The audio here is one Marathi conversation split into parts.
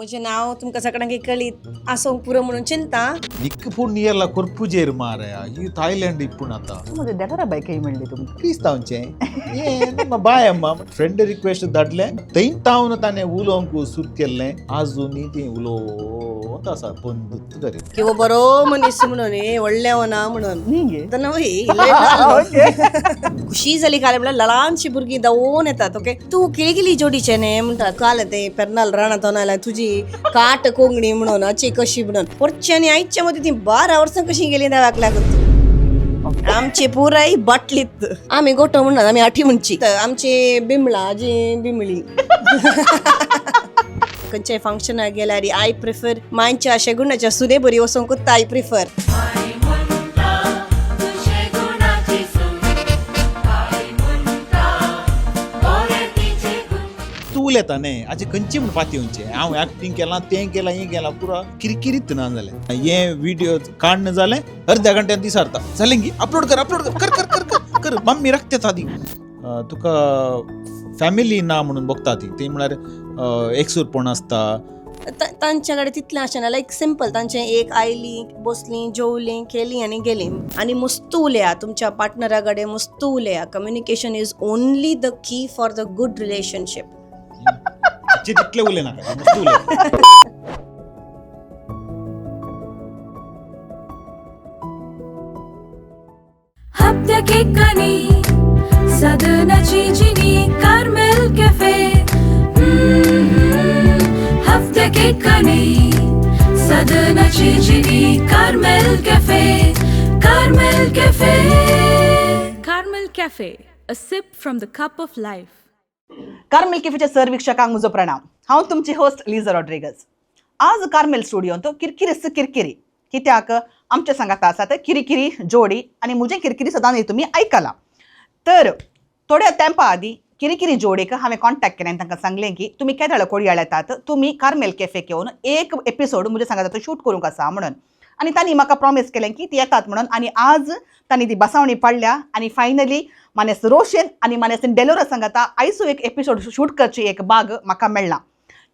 म्हजें नांव तुमकां सगळ्यांक कळीत आसूंक पुरो म्हणून चिंता. निक्कपूर्ण येला कोरपुजेर मारया ಈ ಥಾಯ್ಲೆಂಡ್ ಇಪ್ಪುಣ ಆತ म्हणजे डेटारा बाय कई म्हणली तुमकां ಕ್ರಿಸ್ತಾವಂಚೆ ಏ ನಮ್ಮ ಬಾಯಮ್ಮ ಫ್ರೆಂಡ್ ರಿಕ್ವೆಸ್ಟ್ ದಡ್ಲೆ ತೈನ್ ತಾವನು ತಾನೆ ಉಲೋಂಕು ಸುತ್ ಕೆಲ್ಲೆ ಆಜು ನೀತಿ ಉಲೋ ಅಂತ ಅಸ ಬಂದುತ್ತು ಗರಿ किंवा बरो मनीस म्हणून व्हडलेवना म्हणून निंगे खुशी जाली काल म्हणल्यार ल्हानशी भुरगीं धांवून येतात ओके तूं केली केली जोडीचें न्ही म्हणटात काल ते पेर्नाल रानात आयला तुजी काट कोंगणी म्हणून आची कशी म्हणून परचे आनी आयच्या मदीं ती 12 वर्सां कशी गेली देवाक लागून आमची पुराय बाटलीत आमी गोठो म्हणनात आमी आठी म्हणची आमची बिमळा जी बिमळी खंयच्याय फंक्शनाक गेल्यार आय प्रिफर मांच्या अशे गुणाच्या सुदे बरी वचोंकूच आय प्रिफर तूल येताने आजे खंयची म्हण पातयेवचे हांव एक्टिंग केलां तें केलां हें केलां पुरा किरकिरीत ना जालें हे व्हिडिओ काडन जालें अर्ध्या घंट्यान दिसारता जालें की अपलोड कर कर कर कर कर कर मम्मी रखते आदी तुका फॅमिली ना म्हणून बघता ती म्हळ्यार एकसूरपण आसता तांच्या कडेन तितलें आसना लायक सिंपल तांचें एक आयलीं बसलीं जेवलीं केलीं आनी गेलीं आनी मस्त उलया तुमच्या पार्टनरा कडेन मस्त उलया communication is only the key for the good relationship तितले उलय नाका मस्त उलय हप्त्या केकांनी सदनाची जिनी कार्मेल कॅफे हप्त्या केकांनी सदनाची जिनी Carmel cafe Carmel cafe Carmel Cafe, a sip from the cup of life. Carmel केफेच्या सर्वीक्षकांक म्हजो प्रणाम हांव तुमची होस्ट लिझा रॉड्रिगज आज कार्मेल स्टुडियोंत किरकिरीस किरकिरी कित्याक आमच्या सांगात आसात किरिकिरी जोडी आनी म्हजें किरकिरी सदां तुमी आयकलां तर थोड्या तेंपा आदीं किरिकिरी जोडीक हांवें कॉन्टॅक्ट केलें आनी तांकां सांगलें की तुमी केदळ कोडयाळ येतात तुमी कार्मेल कॅफेक येवन एक एपिसोड म्हज्या सांगात शूट करूंक आसा म्हणून आनी तांणी म्हाका प्रॉमीस केलें की ती येतात म्हणून आनी आज तांणी ती बसावणी पडल्या आनी फायनली मानेस रोशन आनी मानेस डेलोरा सांगाता आयसू एक एपिसोड शूट करची एक बाग म्हाका मेळ्ळा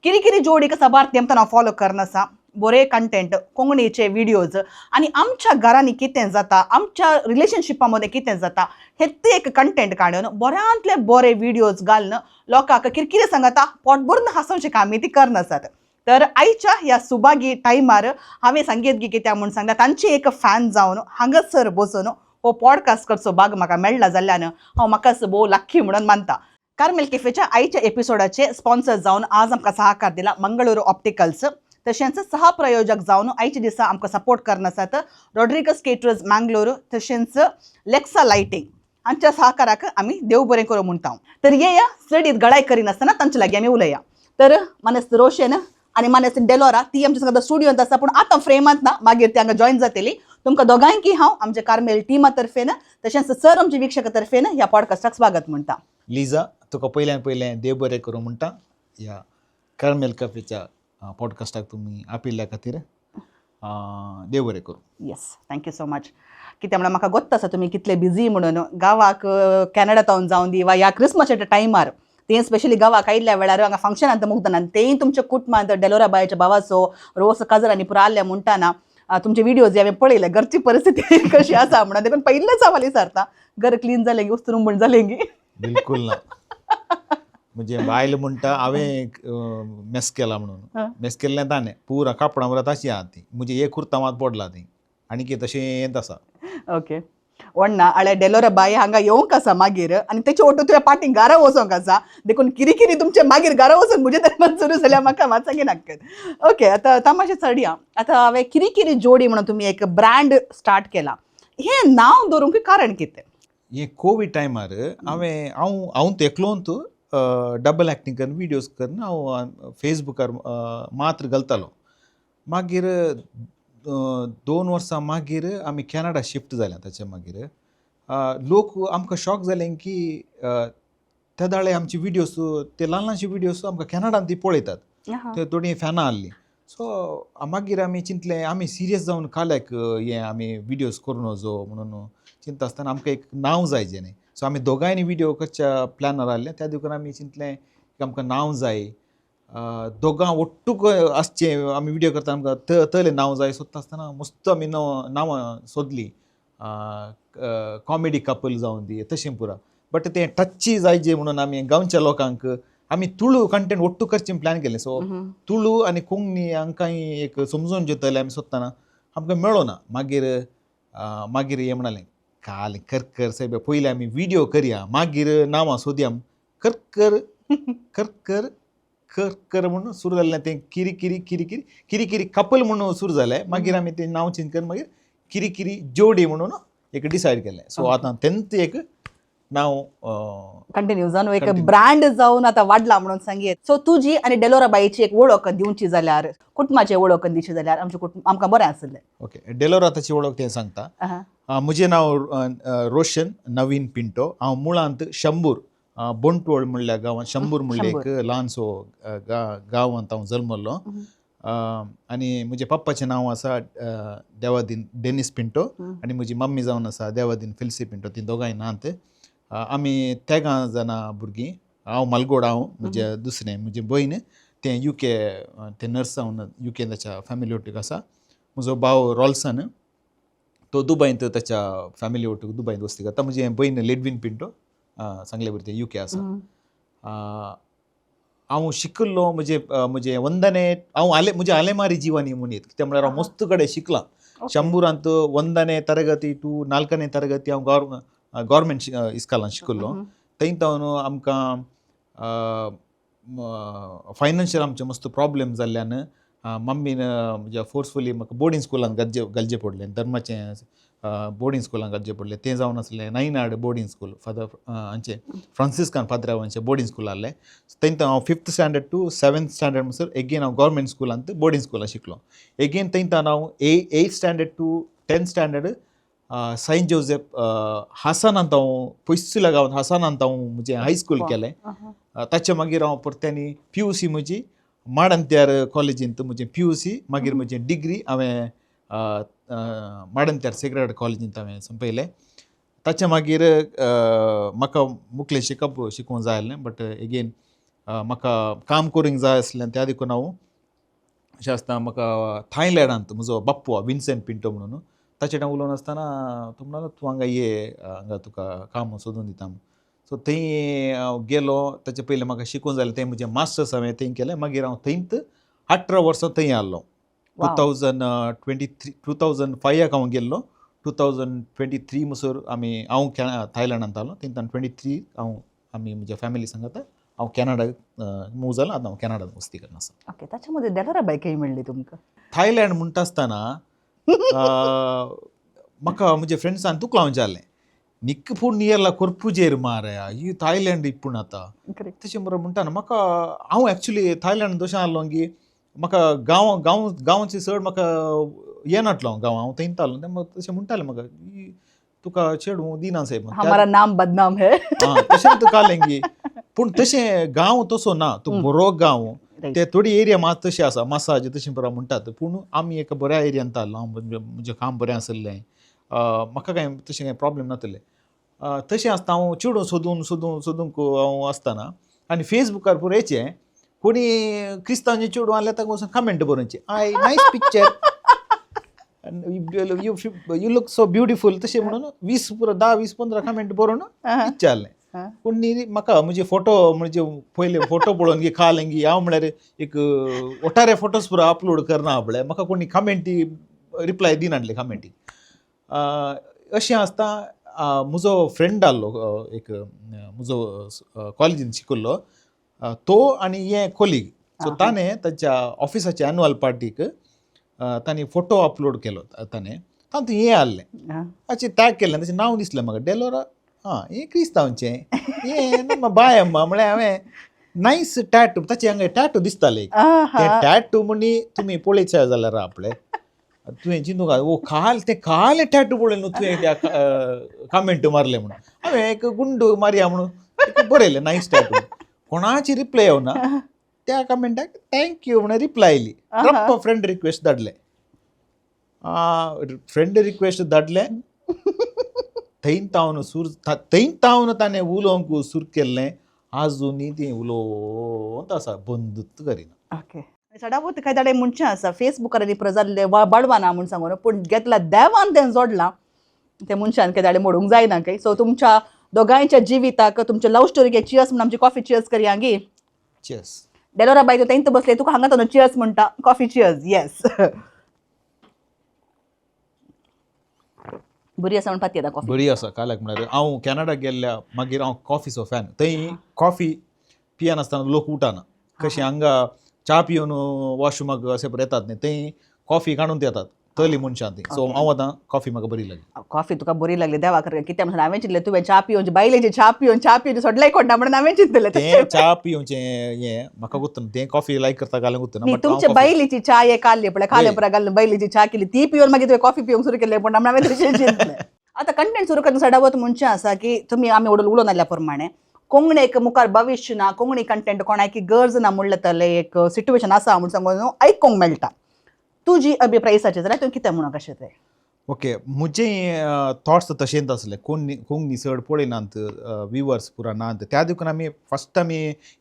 किरिकिरी जोडीक सबार तेंपतान हांव फॉलो करनासा बरे कंटेंट कोंकणीचे व्हिडिओज आनी आमच्या घरांनी कितें जाता आमच्या रिलेशनशिपा मदें कितें जाता हें एक कंटेंट काडून बऱ्यांतले बरे व्हिडिओज घालून लोकांक किरकिरे सांगाता पोट भरून हांसोवचें कामी ती करनासात तर आयच्या ह्या सुबागी टायमार हांवें संगीत गी कित्याक म्हूण सांगता तांची एक फॅन जावन हांगासर बसून हो पॉडकास्ट करचो भाग म्हाका मेळ्ळा जाल्ल्यान हांव म्हाकाच भोव लक्की म्हणून मानता कार्मेल कॅफेच्या आयच्या एपिसोडाचे स्पॉन्सर जावन आज आमकां सहकार दिला मंगळूरू ऑप्टिकल्स तशेंच सहप्रयोजक जावन आयच्या दिसा आमकां सपोर्ट करनासात रॉड्रिगस केटरर्स मंगळूरू तशेंच लेक्सा लायटिंग हांच्या सहकाराक आमी देव बरें करूं म्हणटा तर येया स्टडीत गळाय करिनासतना तांचे लागीं आमी उलया तर मानेस रोशन आनी मानेस डेलोरा ती आमच्या सगळ्या स्टुडियोंत आसा पूण आतां फ्रेमांत ना मागीर ती हांगा जॉयन जातली तुमकां दोगांयकी हांव आमच्या कार्मेल टिमा तर्फेन तशेंच सर आमच्या विक्षका तर्फेन ह्या पॉडकास्टाक स्वागत म्हणटा लिझा तुका पयल्यान पयलें देव बरें करूं म्हणटा ह्या कार्मेल कॅफेच्या पॉडकास्टाक तुमी आपयल्ल्या खातीर देव बरें करूं येस थँक्यू सो मच कित्याक म्हळ्यार म्हाका गोत्त आसा तुमी कितले बिजी म्हणून गांवाक कॅनडातावन जावन दी वा ह्या क्रिसमसाच्या टायमार तें स्पेशली गांवाक आयिल्ल्या वेळार हांगा फंक्शनांत मुक्ताना तेंय तुमच्या कुटुंबांत डेलोरा बायच्या भावाचो रोस काजर आनी पुरो आल्ल्या म्हणटाना तुमचे व्हिडिओज हांवें पळयले घरची परिस्थिती कशी आसा म्हणून देखून पयलेच सवाल विचारता घर क्लीन जालें गी वस्तू रूम जालें गी बिलकुल ना म्हणजे बायल म्हणटा हांवें मेस केला म्हणून मेस केल्लें ताणें पुरा कापडां बरात अशी आहा ती म्हणजे एक कुर्ता मात पडला ती आनी कितें तशें येत आसा ओके वण्णा आळे डेलोरा बाय हांगा येवंक आसा मागीर आनी तेचे ओटो तुवें पाटींग घरा वचोंक आसा देखून किरी तुमचे मागीर घरा वचून म्हजे तर्फान सुरू जाल्यार म्हाका मात सांगी नाकात ओके आतां तमाशे चडया आतां हांवें किरी जोडी म्हणून तुमी एक ब्रँड स्टार्ट केला हें नांव दवरूंक कारण कितें हे कोवीड टायमार हांव एकलोंत डबल एक्टिंग करून विडियोज करून हांव फेसबुकार मात्र घालतालो मागीर 2 वर्सां मागीर आमी कॅनडा शिफ्ट जाल्या ताचे मागीर लोक आमकां शॉक जालें की त्या दाळे आमची विडियोज ते ल्हान ल्हानशी विडियोज आमकां कॅनडान ती पळयतात ते थोडी फॅनां आहलीं सो मागीर आमी चिंतलें आमी सिरियस जावन काल्याक हें आमी विडियोज करून वचो म्हणून चिंता आसतना आमकां एक नांव जाय जेणे सो आमी दोगांयनी विडियो करच्या प्लॅनार आहले त्या देखून आमी चिंतलें की आमकां नांव जाय दोगां ओट्टूक आसचे आमी विडियो करता आमकां तले नांव जाय सोदता आसतना मस्त आमी नांवां सोदलीं कॉमेडी कपल जावन दी तशें पुरा बट तें टच्ची जायचे म्हणून आमी गांवच्या लोकांक आमी तुळू कंटेंट ओट्टू करचें प्लॅन केलें सो तुळू आनी कोंकणी हांकांय एक समजून घेतले आमी सोदताना आमकां मेळो ना मागीर हें म्हणलें काल कर साहेब पयलीं आमी विडियो करया मागीर नांवां सोदया कर म्हणून सुरू जाल्लें तें किरी कपल म्हणून सुरू जालें मागीर आमी तें नांव चेंज करून मागीर किरी जोडी म्हणून एक डिसायड केलें सो आतां तेंच एक नांव कंटिन्यू जावन एक ब्रँड जावन आतां वाडला म्हणून सांगयेत. सो तुजी आनी डेलोरा बाईची एक वळख दिवची जाल्यार कुटुंबाची वळख दिवची जाल्यार आमकां बरें आसलें. ओके डेलोरा ताची वळख तें सांगता. म्हजें नांव रोशन नवीन पिंटो. हांव मुळांत शंभूर बोंटवळ म्हणल्या गांवांत शंभूर म्हणलें एक ल्हानसो गांवांत हांव जल्मलो आनी म्हज्या पप्पाचें नांव आसा देवादीन डेनिस पिंटो आनी म्हजी मम्मी जावन आसा देवादीन फिल्सी पिंटो. ती दोगांय नात. आमी तेगां जाणां भुरगीं. हांव मालगोड म्हजें दुसरें म्हजें भयण तें UK तें नर्स जावन UK ताच्या फॅमिली ओटूक आसा. म्हजो भाव रॉल्सन तो दुबयंत ताच्या फॅमिली ओटूक दुबयंत वस्ती करता. म्हजें भयण लेडवीन पिंटो सांगले बरें तें UK आसा. हांव शिकलो म्हजे वंदने हांव म्हजे आलेमारी जिवानी म्हणीत कित्याक म्हळ्यार हांव मस्त कडेन शिकलां. शंभुरांत वंदने तरगती टू 4ನೇ तरगती हांव गव्हर्मेंट इस्कॉलांत शिकलो. थंय आमकां फायनान्शियल आमचे मस्त प्रॉब्लेम जाल्ल्यान मम्मीन म्हज्या फोर्सफुली म्हाका बोर्डींग स्कुलान घालचें पडलें. धर्माचें बोर्डींग स्कुलान घालचें पडलें. तें जावन आसलें नायनाड बोर्डींग स्कूल फादर हांचें फ्रांसिस्कान पाद्रांवांचें बोर्डींग स्कूल आहलें. थंय हांव 5th standard to 7th standard म्हणसर एगेन हांव गव्हर्मेंट स्कुलांत बोर्डींग स्कुलान शिकलो. एगेन थंय हांव 8th standard to 10th standard Saint Joseph हासानांत हांव पयसुल्या गांवांत हासानांत हांव म्हजें हायस्कूल केलें. ताचे मागीर हांव परत्यांनी PUC म्हजी माडंत्यार कॉलेजींत म्हजें PUC मागीर म्हजें डिग्री हांवें माडंत्यार सेक्रेड कॉलेजींत हांवें संपयलें. ताचे मागीर म्हाका मुखेल शिकूंक जाय आसलें बट एगेन म्हाका काम करूंक जाय आसलें त्या देखून हांव अशें आसता म्हाका थायलँडांत म्हजो बाप्पू विन्सेंट पिंटो म्हणून ताचे कडेन उलोवन आसतना तो म्हणलो तूं हांगा ये हांगा तुका काम सोदून दिता. सो थंय हांव गेलो. ताचे पयलीं म्हाका शिकूंक जाय तें म्हजें मास्टर्स हांवें थंय केलें. मागीर हांव थंयच 18 वर्सां थंय आसलो. 2005 हांव गेल्लो. 2023 म्हणसर हांव थायलँडांत आसलो. थंय 23 आमी म्हज्या फॅमिली सांगात हांव कॅनडाक मूव जालो. आतां हांव कॅनडांत वस्ती करना आसा. ओके. ताच्या मदीं डेलोरा बाई खंय मेळ्ळी तुमकां? थायलँड म्हणटा आसतना म्हाका म्हज्या फ्रेंड्सान तुका विचारलें निक्क पूण नियरला कोरपुजेर मारया ही थायलँड इपूण आतां तशें बरोबर म्हणटा म्हाका हांव एक्चुली थायलँड तशें आसलो की म्हाका गांवचे चड म्हाका येनाटलो गांव हांव थंयत आसलो तें तशें म्हणटालें म्हाका तुका चेडू दिना साहेब हमारा नाम बदनाम है तशें तुका की पूण तशें गांव तसो ना तूं बरो गांव ते थोडी एरिया मात तशी आसा मसाज तशें बरो म्हणटात पूण आमी एका बऱ्या एरियांत आसलो. म्हजें काम बरें आसलें. म्हाका कांय तशें कांय प्रॉब्लेम नासलें. तशें आसता हांव चेडूं सोदूंक हांव आसतना आनी फेसबुकार पळोवचें कोणी क्रिस्तांवचें चेडूं आसलें ताका वचून कमेंट बरोवचें I nice picture you look so beautiful तशें म्हणून 10-20-15 कमेंट बरोवन विचारलें. पूण म्हाका म्हजे फोटो म्हणजे पयले फोटो पळोवन की खालें की हांव म्हळ्यार एक ओटारे फोटोज पुरो अपलोड करना आपले म्हाका कोणी कमेंटी रिप्लाय दिनासले कमेंटीक. अशें आसता म्हजो फ्रेंड आसलो एक म्हजो कॉलेजींत शिकल्लो तो आनी हे कोलीग सो ताणें ताच्या ऑफिसाच्या एन्युअल पार्टीक ताणें फोटो अपलोड केलो ताणें तातूंत हें आहलें अशें टॅग केल्लें ताचें नांव दिसलें म्हाका डेलोरा हें क्रिस्तांवचें हें बाय अम्मा म्हळ्यार हांवें नायस टॅटू ताचे हांगा टॅटू दिसताले ते टॅटू म्हणी तुमी पळयचे जाल्यार आपले तुवें चिंतूंक काल टॅटू पळयलें न्हू तुवें त्या कमेंट मारलें म्हणून हांवें एक गुंड मारया म्हणून बरयलें नायस टॅटू कोणाची रिप्लाय येवना त्या कमेंटाक थँक्यू म्हणून रिप्लाय येयली. फ्रेंड रिक्वेस्ट धाडलें थंय तावन ताणें उलोवंक सुरू केल्लें आजुनी ती उलोवंत आसा बंदूच करिना. ओके चडावत कांय दाडे म्हणचें आसा फेसबुकार आनी प्रजाल्ले बडवाना म्हूण सांगून पूण घेतला देवान तें जोडलां ते मनशान कांय दाडे मोडूंक जायना काय. सो तुमच्या दोगांयच्या जिविताक तुमच्या लव्ह स्टोरीक चियर्स म्हणून आमची कॉफी चियर्स करया गी. चेस. डेलोरा बाय तू तेंत बसले तुका हांगा तो चियर्स म्हणटा कॉफी चियर्स येस. बरी आसा म्हण पाती आतां कॉफी. बरी आसा काल्याक म्हळ्यार हांव कॅनडाक गेल्ल्या मागीर हांव कॉफीचो फॅन. थंय कॉफी पियनासतना लोक उठाना कशें हांगा च्या पिवन वॉशरूमाक अशें येतात न्ही थंय कॉफी काडून येतात तली मनशां ती. सो हांव आतां कॉफी म्हाका बरी लागली. कॉफी तुका बरी लागली देवा कर कित्याक म्हणून हांवें चिंतलें तुवें च्या पिवची बायलेची च्या पिवन सोडलाय कोणा म्हणून हांवें चिंतलें तें च्या पिवचें हें म्हाका गुर्तना तें कॉफी लायक करता घालूंक गुर्तना. तुमच्या बैलीची च्या एक काडली पळय खाले पुरा घालून बैलीची च्या केली ती पिवन मागीर तुवें कॉफी पिवंक सुरू केलें पण हांवें तशें चिंतलें. आतां कंटेंट सुरू करतना सडावत म्हणचें आसा की तुमी आमी उलोवन आयल्या प्रमाणे कोंकणीक मुखार भविश्य ना कोंकणी कंटेंट कोणाक गरज ना म्हणलें तले एक सिट्युएशन आसा म्हूण सांगून आयकूंक मेळटा. तुजी अभिप्रायसाचें जाल्यार तुवें कितें म्हणूं कशें तें. ओके मुजें थॉट्स तशेंच आसले कोंकणी चड पळयनात व्ह्युअर्स पुरा नात त्या देखून आमी फस्ट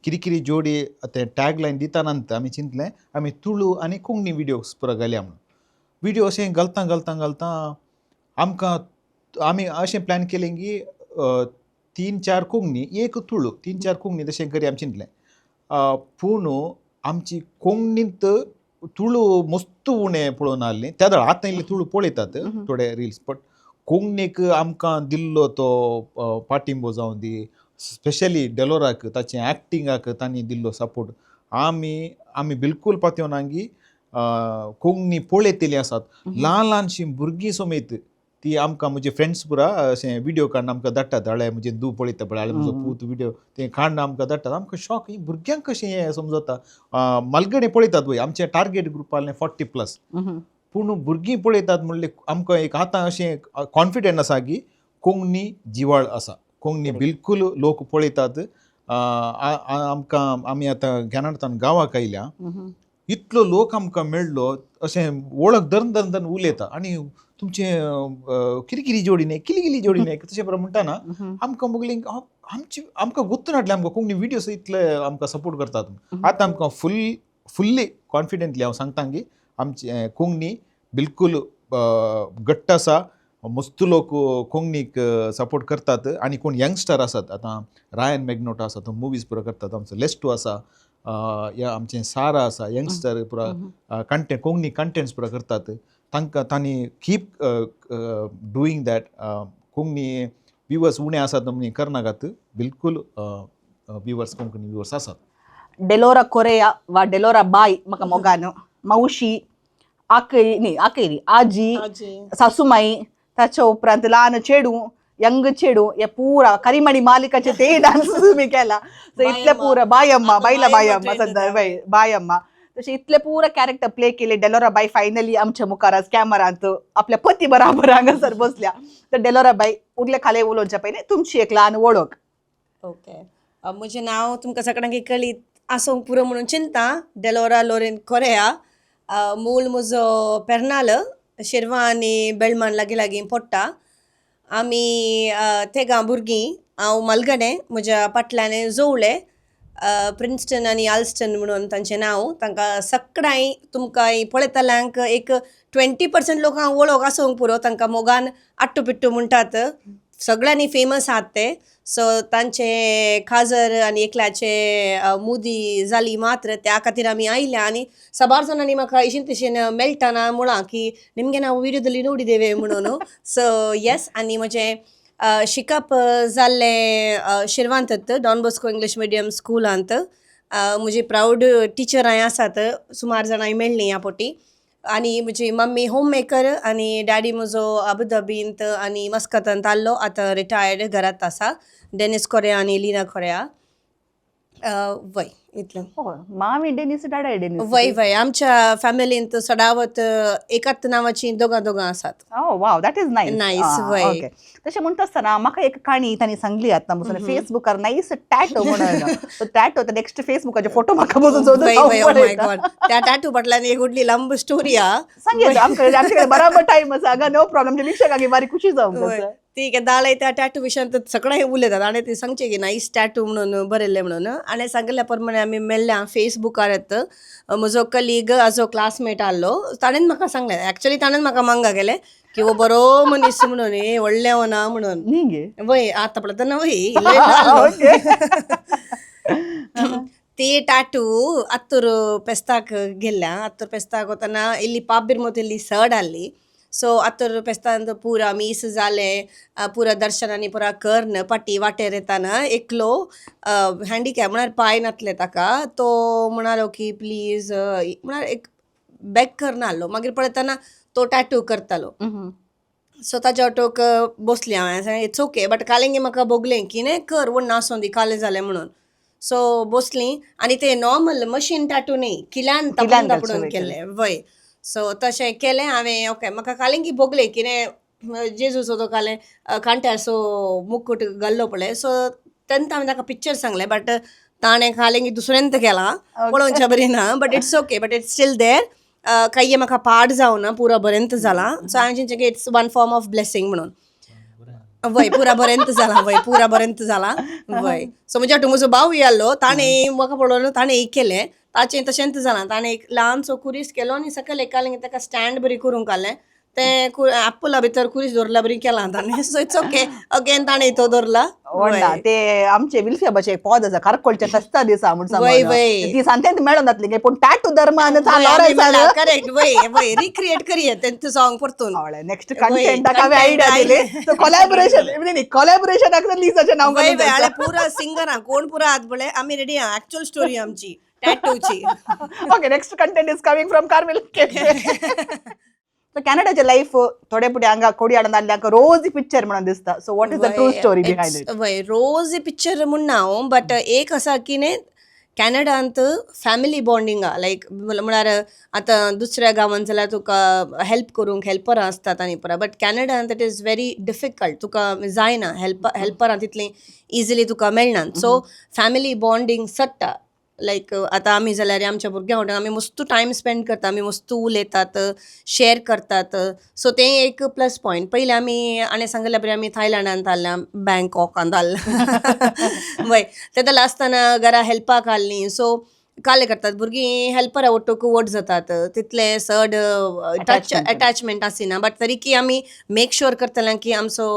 किरी किरी जोडी ते टॅग लायन दितानात आमी चिंतलें आमी तुळू आनी कोंकणी विडियोज पुरा घालया म्हणून. विडियो अशें घालता आमकां आमी अशें प्लॅन केलें की 3-4 कोंकणी एक तुळू 3-4 कोंकणी तशें करी आमी चिंतलें. पूण आमची कोंकणींत तुळू मस्त उणें पळोवन आसलीं त्या दळ आतां इल्ले तुळू पळयतात थोडे रिल्स बट कोंकणीक आमकां दिल्लो तो पाटिंबो जावं दी स्पेशली डेलोराक ताचे एक्टिंगाक तांणी दिल्लो सपोर्ट आमी बिलकूल पातयेवनांगी कोंकणी पळयतलीं आसात. ल्हानशीं भुरगीं समेत ती आमकां म्हजे फ्रेंड्स पुरा अशें विडियो काडून आमकां धाडटात. हळे म्हजे धूव पळयता पळय हळे म्हजो पूत विडियो ते काडून आमकां धाडटात. आमकां शॉक ही भुरग्यांक कशें हें समजता. मलगडे पळयतात वय आमचे टार्गेट ग्रूप आसलें 40+. पूण भुरगीं पळयतात म्हणले आमकां एक आतां अशें कॉन्फिडंट आसा की कोंकणी जिवाळ आसा. कोंकणी बिलकूल लोक पळयतात. आमकां आमी आतां कॅनडांतल्यान गांवांक आयल्या इतलो लोक आमकां मेळ्ळो अशें वळख धरून उलयता आनी तुमचे किरी किरी जोडी न्ही किली जोडी न्ही तशें बरें म्हणटाना आमकां मुगलीं आमकां गुर्तून हाडलें आमकां कोंकणी विडियोज इतले आमकां सपोर्ट करतात. आतां आमकां फुल्ली कॉन्फिडेंटली हांव सांगता की आमची कोंकणी बिलकूल घट्ट आसा. मस्त लोक कोंकणीक सपोर्ट करतात आनी कोण यंगस्टर आसात आतां रायन मॅग्नोटा आसा तो मुवीज पुरो करतात. आमचो लेस्टो आसा या आमचें सारा आसा यंगस्टर पुरा कंटेंट कोंकणी कंटेंट्स पुरा करतात. तांणी keep doing that. Konkani viewers उणे आसात म्हणून करनाकात बिलकूल व्ह्युअर्स कोंकणी व्ह्युअर्स आसात. डेलोरा कोरेया वा डेलोरा बाय म्हाका मोगान मावशी आकेरी आजी सासूमाई ताच्या उपरांत ल्हान चेडू यंग चेडू हे पुरा करिमणी मालिकाचे ते डान्स तुम्ही केला. सो इतले पुरा बायम्मा सद्या बायम्मा तशें इतले पुरा कॅरेक्टर प्ले केले. डेलोरा बाय फायनली आमच्या मुखार आज कॅमेरांत आपल्या पती बराबर हांगासर बसल्या. तर डेलोरा बाय उरले खाले उलोवच्या पयलीं तुमची एक ल्हान वळख. ओके म्हजें नांव तुमकां सगळ्यांक कळीत आसूंक पुरो म्हणून चिंता डेलोरा लोरेन कोरेया. मूळ म्हजो पेर्नाल शिरवा आनी बेळमान लागीं पडटा. आमी तेगा भुरगीं हांव मलगडे म्हज्या पाटल्यान जोवळे प्रिन्स्टन आनी आल्स्टन म्हणून तांचें नांव. तांकां सगळ्यांक तुमकां पळयतल्यांक एक 20% लोकांक वळख आसूंक पुरो. तांकां मोगान आट्टू पिट्टू म्हणटात. सगळ्यांनी फेमस आहात ते. सो तांचे खाजर आनी एकल्याचे मुदी जाली मात्र त्या खातीर आमी आयल्या आनी साबार जाणांनी म्हाका इशीन तशें मेळटाना म्हणा की निमगे हांव विडियोदली नोडी देवे म्हणून. सो येस आनी म्हजें शिकप जाल्लें शिरवांतत डॉन बॉस्को इंग्लीश मिडियम स्कुलांत. म्हजी प्राऊड टिचरांय आसात सुमार जाणांय मेळ्ळीं ह्या पोटी. आनी म्हजी मम्मी होम मेकर आनी डॅडी म्हजो अबुधाबींत आनी मस्कतांत आसलो आतां रिटायर्ड घरांत आसा. डेनिस कोरेया आनी लिना कोरेया वय इतलें. मामी डेनिस डाडा डेनिस वय आमच्या फॅमिलींत सडावत एकाच नांवाची दोगां आसात. वाव दॅट इज नायस वय. तशें म्हणटा आसतना म्हाका एक काणी तांणी सांगली आतां बसून फेसबुकार नायस टॅटो म्हणून टॅटो नेक्स्ट फेसबुकाचे फोटो म्हाका बसून त्या टॅटू फाटल्यान एक व्हडली लांब स्टोरी आहा. सांगया आमचे बराबर टायम आसा हांगा नो प्रॉब्लेम. विक्षकांक बारी खुशी जावंक ती दाळे त्या टॅटू विशयान सगळे उलयतात आनी ती सांगचे की नाईस टॅटू म्हणून बरयल्ले म्हणून आनी सांगल्या प्रमाणे आमी मेळ्ळ्या फेसबुकार म्हजो कलीग जो क्लासमेट आहलो ताणें म्हाका सांगलें एक्चुअली ताणें म्हाका मांगा गेले की वो बरो मनीस म्हणून व्हडले ना म्हणून निगे वय आता पडत ना वय ती टॅटू ಅತ್ತೂರು ಪೆಸ್ತಾಕ್ ಗೆಲ್ಲ ಅತ್ತೂರು ಪೆಸ್ತಾಕ್ ಹೋತನ ಇಲ್ಲಿ ಪಾಬಿರ್ ಮೊತ್ತ ಇಲ್ಲಿ ಸರ್ಡ್ ಅಲ್ಲಿ ಸೊ ಅತ್ತೂರು ಪೆಸ್ತಾಂದ ಪೂರ मीस जाले पुरा दर्शनानी पुरा कर्न पट्टी वाटेर येताना एकलो हँडिकॅप म्हळ्यार पांय नासले ताका तो म्हणालो की प्लीज म्हळ्यार एक बॅक करना आसलो मागीर पळयतना तो टॅटू करतालो सो ताच्या ऑटोक बसली हांवें इट्स ओके बट कालेंगे म्हाका बोगलें की न्ही कर व्हड नासों दी कालें जालें म्हणून सो बसली आनी ते नॉर्मल मशीन टॅटू न्ही किल्यान तापून तापडून केले वय सो तशें केलें हांवें ओके म्हाका कालें की बोगलें कितें जेजूचो तो कालें कांट्यार सो मुकुट घाल्लो पळय सो तेन्ना हांवें ताका पिक्चर सांगलें बट ताणें कालें की दुसऱ्यांत केला पळोवच्या बरी ना but it's okay but it's still there काही म्हाका पाड जावना पुरो बरेंत जाला सो हांवें चिंतलें की it's one form of blessing म्हणून वय पुरा बरेंत जाला वय पुरा बरेंत जाला वय सो म्हणजे वाटून म्हजो भाव आसलो ताणें म्हाका पळोवन ताणें एक केलें ताचें तशेंच जालां ताणें एक ल्हानसो कुरीस केलो आनी सकयल एक कालें ताका स्टँड बरी करूंक आहलें तें आपुला भितर कुरीस दवरला बरी केलां ताणें सो इट्स ओके अगेन ताणें तो दवरला व्हडला ते आमचे विल्सियाबाचे एक पद आसा कारकोळचे तस्ता दिसा म्हणून वय, वय. ती सांगते मेळोन जातली पूण टॅटू धर्मान चालू करेक्ट वय वय रिक्रिएट करिये तेंचं सॉंग परतून नेक्स्ट कंटेंट हांवें आयडिया दिली सो कोलॅबोरेशन लिजाचें नांव वय वय आले पुरा सिंगरां कोण पुरा आत बळे आमी रेडी आहा एक्चुअल स्टोरी आमची टॅटूची okay next content is coming from Carmel so कॅनडाचे लाईफ थोडे पुढे हांगा कोडी हाडून हाडल्यांक रोज पिक्चर म्हणून दिसता so what is the true story behind it वय रोज पिक्चर म्हूण हांव बट एक आसा की न्ही कॅनडांत फॅमिली बॉन्डिंग लायक म्हळ्यार आतां दुसऱ्या गांवांत जाल्यार तुका हेल्प करूंक हेल्परां आसतात आनी पुरा बट कॅनडांत इट इज व्हेरी डिफिकल्ट तुका जायना हेल्परां तितली इजिली तुका मेळनात सो फॅमिली बॉन्डिंग सट्टा लायक आतां आमी जाल्यार आमच्या भुरग्यां वांगडा आमी मस्त टायम स्पेंड करता आमी मस्त उलयतात शेअर करतात सो तें एक प्लस पॉयंट पयलीं आमी आनी सांगल्या बरी आमी थायलँडांत आसल्या बँकॉकांत आसल्या वय तेन्ना आसतना घरा हेल्पाक आहलीं सो काले करतात भुरगीं हेल्परा ओटूक वोट जातात तितले चड अटॅचमेंट आसिना बट तरी की आमी मेक शुअर करतले की आमचो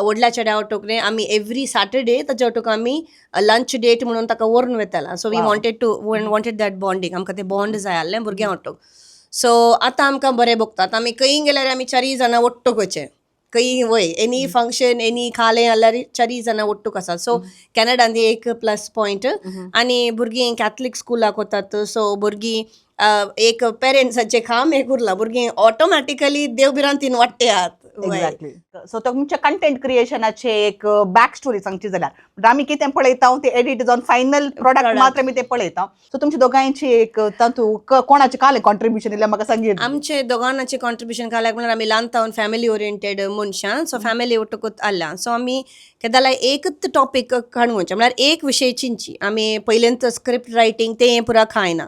व्हडल्या चेड्या ओटूक न्ही आमी एवरी सॅटर्डे ताच्या ओटूक आमी लंच डेट म्हणून ताका व्हरून वयताला so we wanted that bonding आमकां तें बॉन्ड जाय आहलें भुरग्यां ओटूक सो आतां आमकां बरें भोगतात आमी खंय गेल्यार आमी 4 जाणां ओट्टूक वयचे खंय वय एनी फंक्शन एनी खालें जाल्यार 4 जाणां ओट्टूक आसात सो कॅनडांत एक प्लस पॉयंट आनी भुरगीं कॅथलीक स्कुलाक वतात सो भुरगीं एक पेरेंट्साचें काम एक उरलां भुरगीं ऑटोमॅटिकली देवबिरांतीन वाडटे आहात एक्झॅक्टली सो तुमच्या कंटेंट क्रिएशनाचे एक बॅक स्टोरी सांगची जाल्यार आमी कितें पळयता ते एडिट जावन फायनल प्रोडक्ट मात्र आमी ते पळयता सो तुमच्या दोगांयची एक तातूंत कोणाचें कालें कॉन्ट्रिब्युशन इल्लें म्हाका सांगित आमचे दोगांनाचें कॉन्ट्रिब्युशन काल्याक म्हळ्यार आमी ल्हानतावन फॅमिली ओरिएंटेड मनशां सो फॅमिली ओटूकूच आसल्या सो आमी केदां एकच टॉपीक काडूंचे म्हळ्यार एक विशय चिंची आमी पयलेंच स्क्रिप्ट रायटींग तें पुरा खायना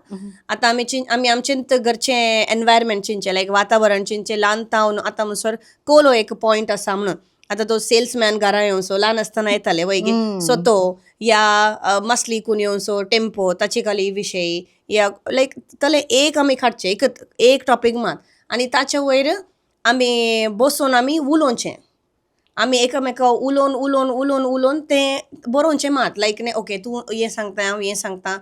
आतां आमी आमचें घरचें एनवायरमेंट चिंचे लायक वातावरण चिंचें ल्हानतावन आतां म्हणसर कोलो एक पॉयंट आसा म्हणून आतां तो सेल्समॅन घरा येवन सो ल्हान आसतना येताले वैगी सो तो या मसली कून येवन सो टेम्पो ताची खाली विशय या लायक तले एक आमी काडचे एक टॉपीक मात आनी ताचे वयर आमी बसून आमी उलोवचें आमी एकामेका उलोवन उलोवन उलोवन उलोवन तें बरोवचें मात लायक न्ही ओके तूं हें सांगता हांव हें सांगता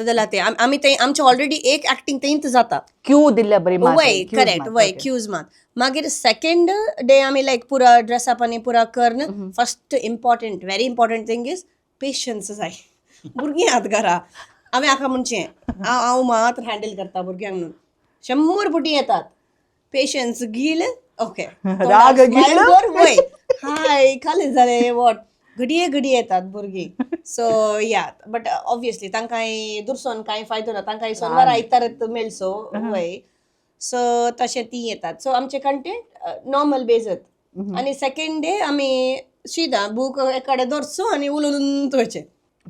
जाल्यार तें आमी तें आमचें ऑलरेडी एक एक्टींग तेंच जाता क्यू दिल्ल्या बरी वय करेक्ट वय क्यूज मात मागीर सेकंड डे आमी लायक पुरा ड्रेसअप आनी पुरा करन first important very important thing is patience जाय भुरगीं आहात घरा हांवें हाका म्हणचें हांव मात हँडल करता भुरग्यांक म्हणून 100 पुटी येतात पेशन्स गील ओके राग गील वय हाय खाली जालें वॉट घडये येतात भुरगीं सो या बट ऑब्वियसली तांकां दुरसोन कांय फायदो ना तांकां सोनवार आयतारच मेळचो वय सो तशें ती येतात सो आमचें कंटेंट नॉर्मल बेजत आनी सेकंड डे आमी शिदा बूक एकाडे दवरचो आनी उलोवन वयचें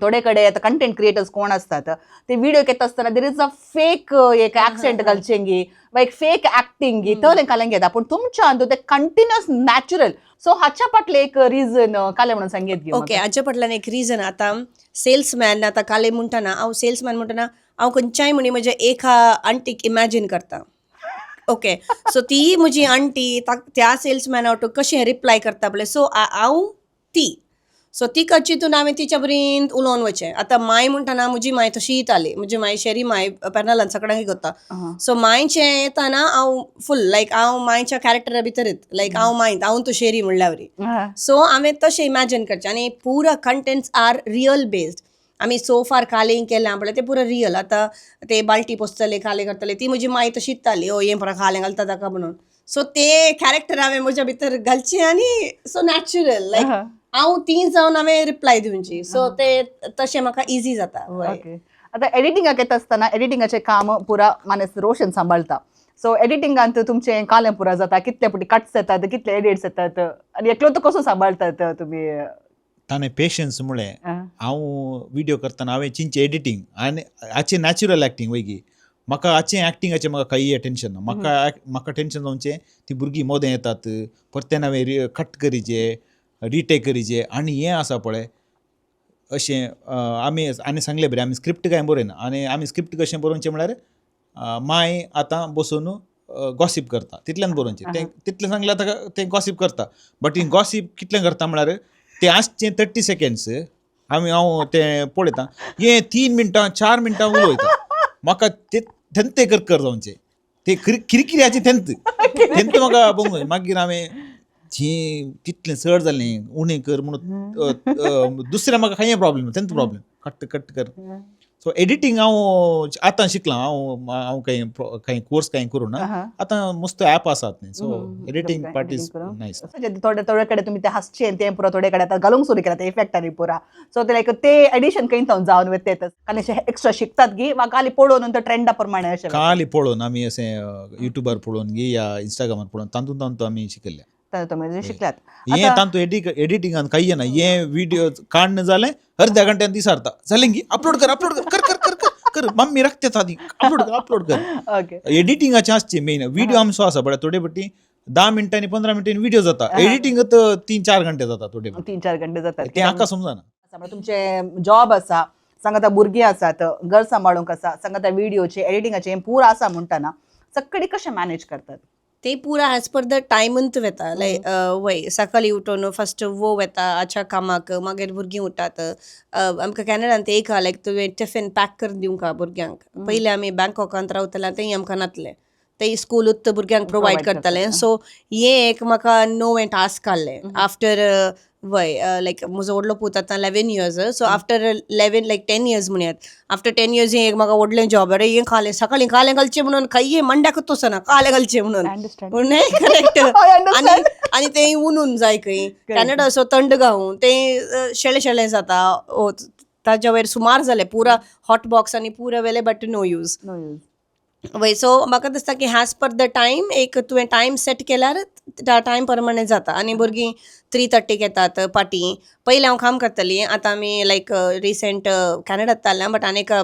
थोडे कडे आता कंटेंट क्रिएटर्स कोण असतात ते व्हिडिओ घेत असताना देर इज अ फेक एक ऍक्सेंट घालचेंगी वा एक फेक ऍक्टिंग तले कालें घेता पूण तुमच्या ते कंटिन्युअस नॅचरल सो हाच्या फाटले एक रिझन काले म्हणून सांगेत घेऊ ओके हाच्या फाटल्यान एक रिझन आता सेल्समॅन आता काले म्हणटाना हांव सेल्समॅन म्हणटाना हांव खंयच्याय म्हणी म्हज्या एका आंटीक इमॅजीन करता ओके सो ती म्हजी आंटी त्या सेल्समॅना वाटो कशें रिप्लाय करता पळय सो हांव ती सो ती चिंतून हांवें तिच्या बरेन उलोवन वचें आतां माय म्हणटाना म्हजी माय तशी येताली म्हजी माय शेरी माय पेर्नालान सगळ्यांक करता सो मायचें येताना हांव फूल लायक हांव मायच्या कॅरेक्टरा भितरच लायक हांव माय हांव तो शेरी म्हणल्या वरी सो हांवें तशें इमॅजीन करचें आनी पुरा कंटेंट्स आर रियल बेस्ड आमी सो फार कालें केलां पळय तें पुरो रियल आतां ते बाल्टी पोसतले काले करतले ती म्हजी माय तशी येताली ओ हें पळय कालें घालता ताका म्हणून सो ते कॅरेक्टर हांवें म्हज्या भितर घालचें आनी सो नॅचरल लायक हांव ती जावन हांवें रिप्लाय दिवची सो ते तशें म्हाका इजी जाता आता एडिटिंगाक येता आसतना एडिटिंगाचें काम पुरा मानस रोशन सांबाळटा सो एडिटिंगांत तुमचें कालें पुरा जाता कितले फावटी कट्स येतात कितले एडिट्स येतात आनी एकलो तो कसो सांबाळतात तुमी ताणें पेशन्स मुळे हांव व्हिडिओ करतना हांवें चिंचे एडिटींग आनी हाचें नॅचरल एक्टींग वैगी म्हाका हाचें एक्टिंगाचें म्हाका काही टेन्शन ना म्हाका टेन्शन जावचें ती भुरगीं मोदें येतात परतें हांवें कट करीचें रिटेक करीचें आनी हें आसा पळय अशें आनी सांगलें बरें आमी स्क्रिप्ट कांय बरयना आनी आमी स्क्रिप्ट कशें बरोवचें म्हळ्यार माय आतां बसून गॉसीप करता तितल्यान बरोवचें तें तितलें सांगलें आतां तें गॉसीप करता बट इन गॉसीप कितलें करता म्हळ्यार तें आसचें 30 सेकंड्स हांव तें पळयतां हें 3 मिनटां 4 मिनटां उलयता म्हाका तें थंते कर जावचें तें किरकिऱ्याचें थंत म्हाका पळोवंक मागीर हांवें जी तितलें चड जालें उणें कर म्हणून दुसऱ्या म्हाका कांय प्रॉब्लेम थंत प्रॉब्लेम कट कर सो एडिटींग हांव आतां शिकलां हांव कांय कोर्स कांय करूं ना आतां मस्त ऍप आसात न्ही so editing part is nice थोडे कडेन तुमी ते हासचें तें पुरो थोडे कडेन आतां घालूंक सुरू केला ते इफेक्टांनी पुरा सो ते लायक ते एडिशन खंय जावन वतात आनी अशें एक्स्ट्रा शिकतात गी वा खाली पळोवन तो ट्रेंडा प्रमाणे अशें खाली पळोवन आमी अशें युट्यूबार पळोवन गी या इंस्टाग्रामार पळोवन तांतून आमी शिकयलें तुमी शिकल्यात हें तांतू एडिटिंगान काही ना हें व्हिडिओ काडणं जालें अर्ध्या घंट्यान दिसारता जालें गी अपलोड कर कर मम्मी रखते आदी अपलोड कर ओके एडिटिंगाचें आसचें मेन व्हिडिओ आमचो आसा पळय थोडे फावटी 10 मिनटांनी 15 मिनटांनी व्हिडिओ जाता एडिटींग 3-4 घंटे जाता थोडे 3-4 घंटे जातात तें हाका समजना तुमचे जॉब आसा सांगात भुरगीं आसात घर सांबाळूंक आसा सांगात व्हिडिओचे एडिटिंगाचे हें पूर आसा म्हणटाना सगळी कशें मॅनेज करतात ते पुरा ॲज पर द टायमूच वेता लायक वय सकाळी उठोन फस्ट वो वेता आच्या कामाक मागीर भुरगीं उठतात आमकां कॅनडान ते एक लायक तुवें टिफिन पॅक करून दिवंक भुरग्यांक पयलीं आमी बँकॉकांत रावतले थंय आमकां नातलें ते स्कूलूच भुरग्यांक प्रोवायड करतालें सो हें एक म्हाका नोवें टास्क आहलें आफ्टर वय लायक म्हजो व्हडलो पूत आतां 11 years सो आफ्टर 11 लायक 10 years म्हणयात आफ्टर 10 years हें एक म्हाका व्हडलें जॉब अरे हें खालें सकाळीं कालें घालचें म्हणून काही मंड्याकूच वचना कालें घालचें म्हणून करेक्ट आनी तें उनून जाय खंय कॅनडा असो थंड गांव तें शेळें जाता ताच्या वयर सुमार जालें पुरा हॉट बॉक्स आनी पुरा वेले बट नो यूज वय सो म्हाका दिसता की हॅज पर द टायम एक तुवें टायम सेट केल्यार त्या टायम प्रमाणे जाता आनी भुरगीं 3:30 येतात पाटी पयलीं हांव काम करतालीं आतां आमी लायक रिसेंट कॅनडात जाल्लें बट आनी एका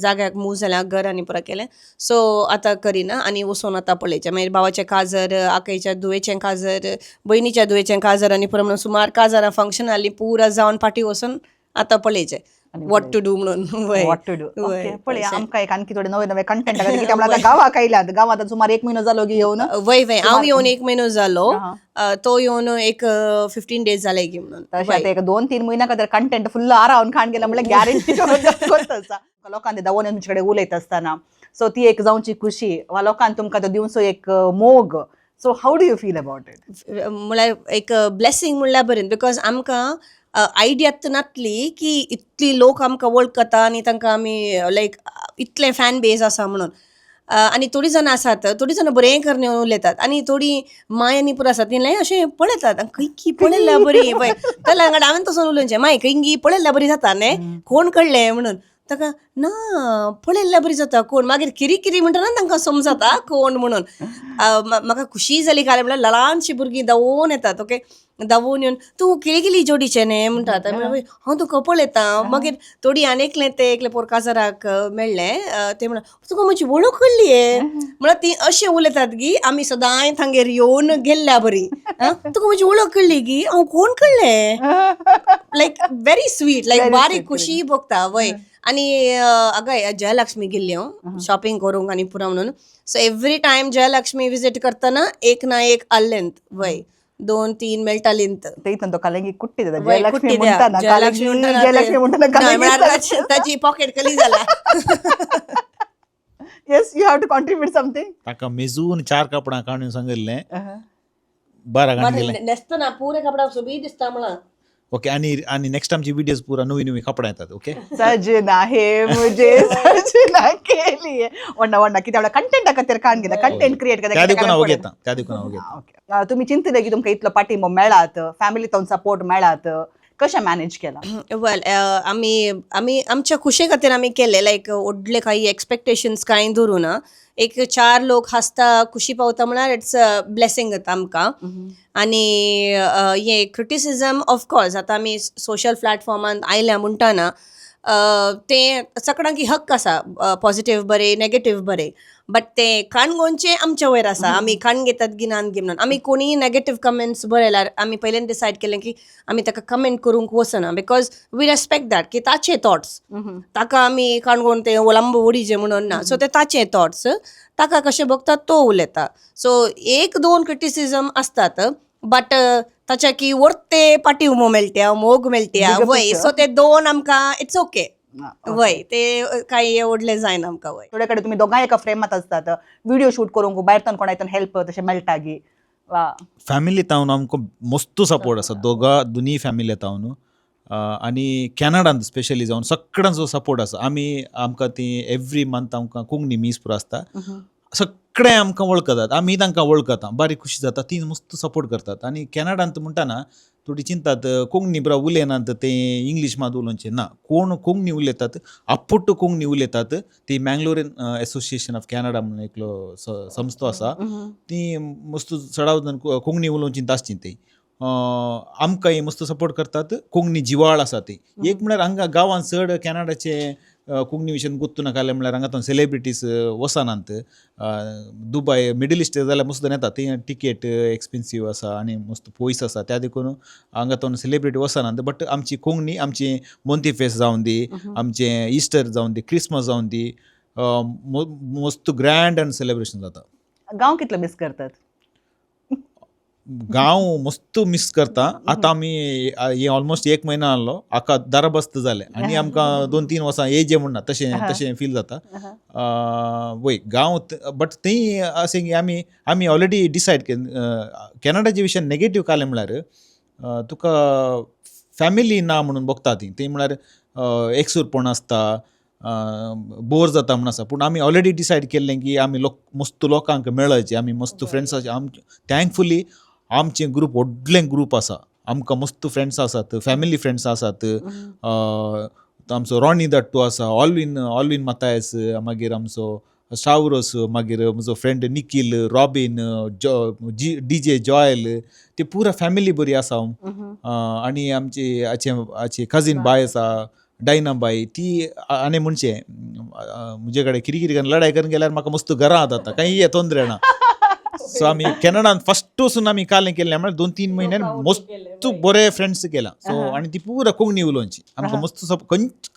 जाग्याक मूव जाल्यां घर आनी पुरा केलें सो आतां करिना आनी वचून आतां पळयचें मागीर भावाचें काजर आकयच्या दुवेचें काजर भयणीच्या दुवेचें काजर आनी पुरो म्हणून सुमार काजरां फंक्शन आसलीं पुरा जावन पाटी वचून आतां पळयचें वॉट टू डू म्हणून पळय आमकां एक आणखी थोडे नवे कंटेंट आतां गांवाक आयल्यात गांवांत आतां सुमार 1 म्हयनो जालो की येवन वय हांव येवन 1 म्हयनो जालो तो येवन एक 15 days जाले की म्हणून तशें एक 2-3 म्हयन्या खातीर कंटेंट फुल्ल आरावन खाण गेला म्हणल्यार गॅरंटी लोकांनी दावोन तुमचे कडेन उलयत आसतना सो ती एक जावची खुशी वा लोकांनी तुमकां तो दिवचो एक मोग so how do you feel about it म्हळ्यार एक ब्लेसिंग म्हणल्यार बरें बिकॉज आमकां आयडियात नासली की इतली लोक आमकां वळखता आनी तांकां आमी लायक इतलें फॅन बेज आसा म्हणून आनी थोडीं जाणां आसात थोडीं जाणां बरें करणे उलयतात आनी थोडीं माय आनी पुरो आसात तीं अशें पळयतात खंय पळयल्यार बरी पळय जाल्यार हांवें तसो उलोवचें माय खंय पळयल्यार बरी जाता न्ही कोण कळ्ळें म्हणून ताका ना पळयल्ल्या बरी जाता कोण मागीर किरी किरी म्हणटना तांकां समजता कोण म्हणून म्हाका खुशी जाली काय म्हणल्यार ल्हानशीं भुरगीं धांवून येतात ओके धांवून येवन तूं केळी जोडीचें न्ही म्हणटात हांव तुका पळयतां मागीर थोडी आनेकले ते एकले पोरकाजाराक मेळ्ळे ते म्हणून तुका म्हजी वळख कळ्ळी म्हळ्यार ती अशें उलयतात की आमी सदांय थांगेर येवन गेल्ल्या बरी तुका म्हजी वळख कळ्ळी की हांव कोण कळ्ळें लायक व्हेरी स्वीट लायक बारीक खुशी भोगता वय आणि आगाय जयलक्ष्मी गेल्ली हांव शॉपिंग करूंक आनी पुरा म्हणून so every time Jayalakshmi visit करतना एक ना एक आल्लेंत वय 2-3 मेळटालींत ते इथून तो कालंगी कुट्टी देता वय, जयलक्ष्मी कुट्टी द्या. म्हणटाना जयलक्ष्मी जयलक्ष्मी म्हणटाना नाही, म्हळ्यार कालंगी ताची पॉकेट कली जाला yes you have to contribute something ताका मेजून 4 कपडां काडून सांगिल्लें 12 घालून गेलें नेसतना पुरे कपडा सोबी दिसता म्हणा ओके आणि नेक्स्ट आमची व्हिडिओज पुरा नवी कपडां येतात ओके सजना हे मुझे सजना केली वडा किती कंटेंट खातीर काण घेता कंटेंट क्रिएट त्या देखून हांव घेता त्या देखून हांव घेता ओके तुम्ही चिंतले की तुमकां इतलो पाठिंबो मेळात फॅमिलीतून सपोर्ट मेळात कशें मॅनेज केला वेल आमी आमच्या खुशे खातीर आमी केले लायक व्हडले काही एक्सपेक्टेशन्स कांय धरू ना एक 4 लोक हसता खुशी पावता म्हळ्यार इट्स ब्लेसिंग आमकां आनी हे क्रिटिसिजम ऑफकोर्स आतां आमी सोशल प्लॅटफॉर्मान आयल्या म्हणटाना ते सगळ्यांक हक्क आसा पॉझिटीव बरे नेगेटीव बरे बट ते काणगोंचे आमच्या वयर आसा आमी काण घेतात गिनान घे म्हणून आमी कोणी नेगेटीव कमेंट्स बरयल्यार आमी पयलें डिसायड केलें की आमी ताका कमेंट करूंक वचना बिकॉज वी रेस्पेक्ट दॅट की ताचे थॉट्स ताका आमी काणगोण ते ओलांब उडीचे म्हणून ना सो ते ताचे थॉट्स ताका कशें बघतात तो उलयता सो 1-2 क्रिटिसिजम असतात बट ताच्या की वर्ते पाठिंबो मेळट्या मोग मेळट्या वय सो ते 2 आमकां इट्स ओके वय ते काही व्हडले जायना आमकां वय थोडे कडेन तुमी दोगांय एका फ्रेमात असतात व्हिडिओ शूट करूंक भायरतन कोणायतन हेल्प तशें मेळटा गी वा फॅमिली तावन आमकां मस्त सपोर्ट आसा दोनी फॅमिली तावन आनी कॅनडांत स्पेशली जावन सगळ्यांचो सपोर्ट आसा आमकां ती एवरी मंथ आमकां कोंकणी मीस पुरो आसता सगळे आमकां वळखतात आमी तांकां वळखता बारीक खुशी जाता ती मस्त सपोर्ट करतात आनी कॅनडांत म्हणटाना थोडी चिंतात कोंकणी बरो उलयनात ते इंग्लीश मात उलोवचें ना कोण कोंकणी उलयतात आपुट्ट कोंकणी उलयतात ती मँगलोरियन एसोसिएशन ऑफ कॅनडा म्हणून एकलो संस्था आसा ती मस्त चडाव कोंकणी उलोवची आसची ती आमकांय मस्त सपोर्ट करतात कोंकणी जिवाळ आसा ती एक म्हळ्यार हांगा गांवांत चड कॅनडाचे कोंकणी विशयान गुर्तू नाका म्हळ्यार हांगा सेलिब्रिटीज वचनात दुबय मिडल इस्ट जाल्यार मस्त येतात ती टिकेट एक्सपेन्सीव आसा आनी मस्त पयस आसा त्या देखून हांगा सेलिब्रिटी वचनात बट आमची कोंकणी आमची मोंती फेस्त जावन दी आमचें इस्टर जावन दी क्रिसमस जावन दी मस्त ग्रँड एंड सेलिब्रेशन जाता गांव कितलो मिस करतात गांव मस्त मिस करता आतां आमी हे ऑलमोस्ट 1 म्हयनो आसलो आका दाराबस्त जाले आनी आमकां 2-3 वर्सां एज म्हणना तशें फील जाता वय गांव बट थंय अशें की आमी ऑलरेडी डिसायड कॅनडाच्या विशयान नेगेटीव कालें म्हळ्यार तुका फॅमिली ना म्हणून बघता ती म्हळ्यार एकसूरपण आसता बोर जाता म्हणून आसा पूण आमी ऑलरेडी डिसायड केल्लें की आमी मस्त लोकांक मेळचे आमी मस्त फ्रेंड्स थँकफुली आमचे ग्रूप व्हडलें ग्रूप आसा आमकां मस्त फ्रेंड्स आसात फॅमिली फ्रेंड्स आसात आमचो रॉनी दट्टू आसा ऑलविन मातायस मागीर आमचो शावरस मागीर म्हजो friend Nikhil robin DJ Joel ती पुरा फॅमिली बरी आसा आनी आमची कझीन बाय आसा डायनाबाई ती आनी म्हणचे म्हजे कडेन कितें करून लढाई करून गेल्यार म्हाका मस्त घरां जाता काही तोंदरे ना सो आमी कॅनडान फर्स्ट वचून आमी कालें केल्लें म्हळ्यार 2-3 म्हयन्यान मस्त बरे फ्रेंड्स केला सो आनी ती पुरा कोंकणी उलोवची आमकां मस्त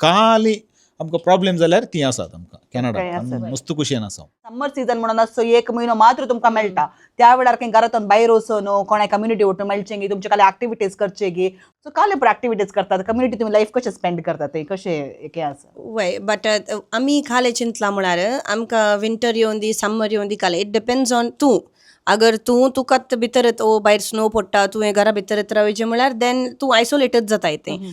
काली आमकां प्रॉब्लेम जाल्यार ती आसात आमकां कॅनडान मस्त खुशयेन आसा समर सीजन म्हणून असो 1 म्हयनो मात्र तुमकां मेळटा त्या वेळार खंय घरातून भायर वचून कोणाय कम्युनिटी वटून मेळचें गी तुमचे काले ऍक्टिव्हिटीज करचे गी सो काले पण ऍक्टिव्हिटीज करतात कम्युनिटी तुमी लायफ कशें स्पेंड करतात ते कशें एक आसा वय बट आमी खाले चिंतला म्हळ्यार आमकां विंटर येवन दी समर येवन दी काले इट डिपेंड्स ऑन तूं अगर तुकात भितर भायर स्नो पडटा तुवें घरा भितर रावचें म्हळ्यार देन तूं आयसोलेटड जाता तें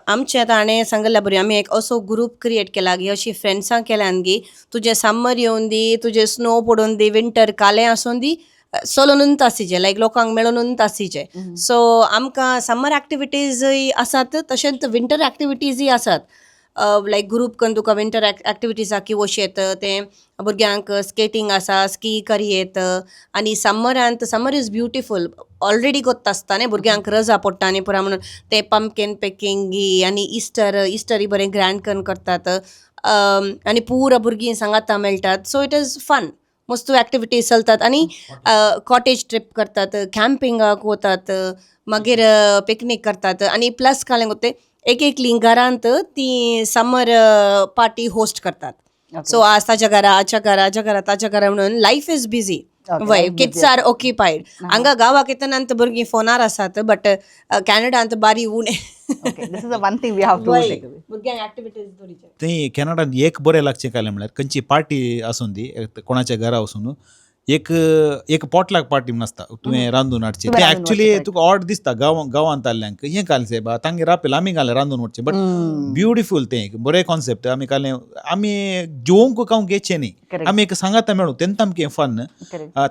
आमचे आतां हाणें सांगल्या बरी आमी एक असो ग्रूप क्रिएट केला गी अशी फ्रेंड्सां केल्यान गी तुजें समर येवन दी तुजें स्नो पडोवन दी विंटर कालें आसून दी चलूनच आसीचे लायक लोकांक मेळूनच आसीचे सो आमकां समर एक्टिविटीजय आसात तशेंच विंटर एक्टिविटीजय आसात लायक ग्रुप करून तुका विंटर एक्टिविटीजाक वच येता तें भुरग्यांक स्केटींग आसा स्की करी येता आनी समर इज ब्युटिफूल ऑलरेडी कोत्ता आसता न्ही भुरग्यांक रजा पडटा आनी पुरा म्हणून ते पंपकीन पेकिंगी आनी इस्टरी बरें ग्रँड करून करतात आनी पुरा भुरगीं सांगाता मेळटात सो इट इज फन मस्त ॲक्टिविटीज चलतात आनी कॉटेज ट्रीप करतात कॅम्पिंगाक वतात मागीर पिकनीक करतात आनी प्लस काय कोते एक घरांत ती समर पार्टी होस्ट करतात सो आज ताच्या घरा ताच्या घरा म्हणून लायफ इज बिझी वय किड्स आर ऑक्युपायड हांगा गांवाक येताना भुरगीं फोनार आसात बट कॅनडांत बारी उणे this is one thing we have to take away. भुरग्यांक ॲक्टिविटीज दोरीचे ते कॅनडान एक बरें लागचें काय म्हळ्यार खंयची पार्टी आसूं दी कोणाच्या घरा वचून एक पॉटलाक पार्टी म्हण आसता तुवें रांदून हाडचें ते एक्चुली तुका ऑड दिसता गांवांत आल्ल्यांक हें घालचें बा तांगे रापेल आमी घालें रांदून वचचें बट ब्युटिफूल तें बरें कॉन्सेप्ट आमी घालें आमी जेवंक खावंक घेवचें न्ही आमी एक सांगाता मेळूं तेन्ना आमकां फन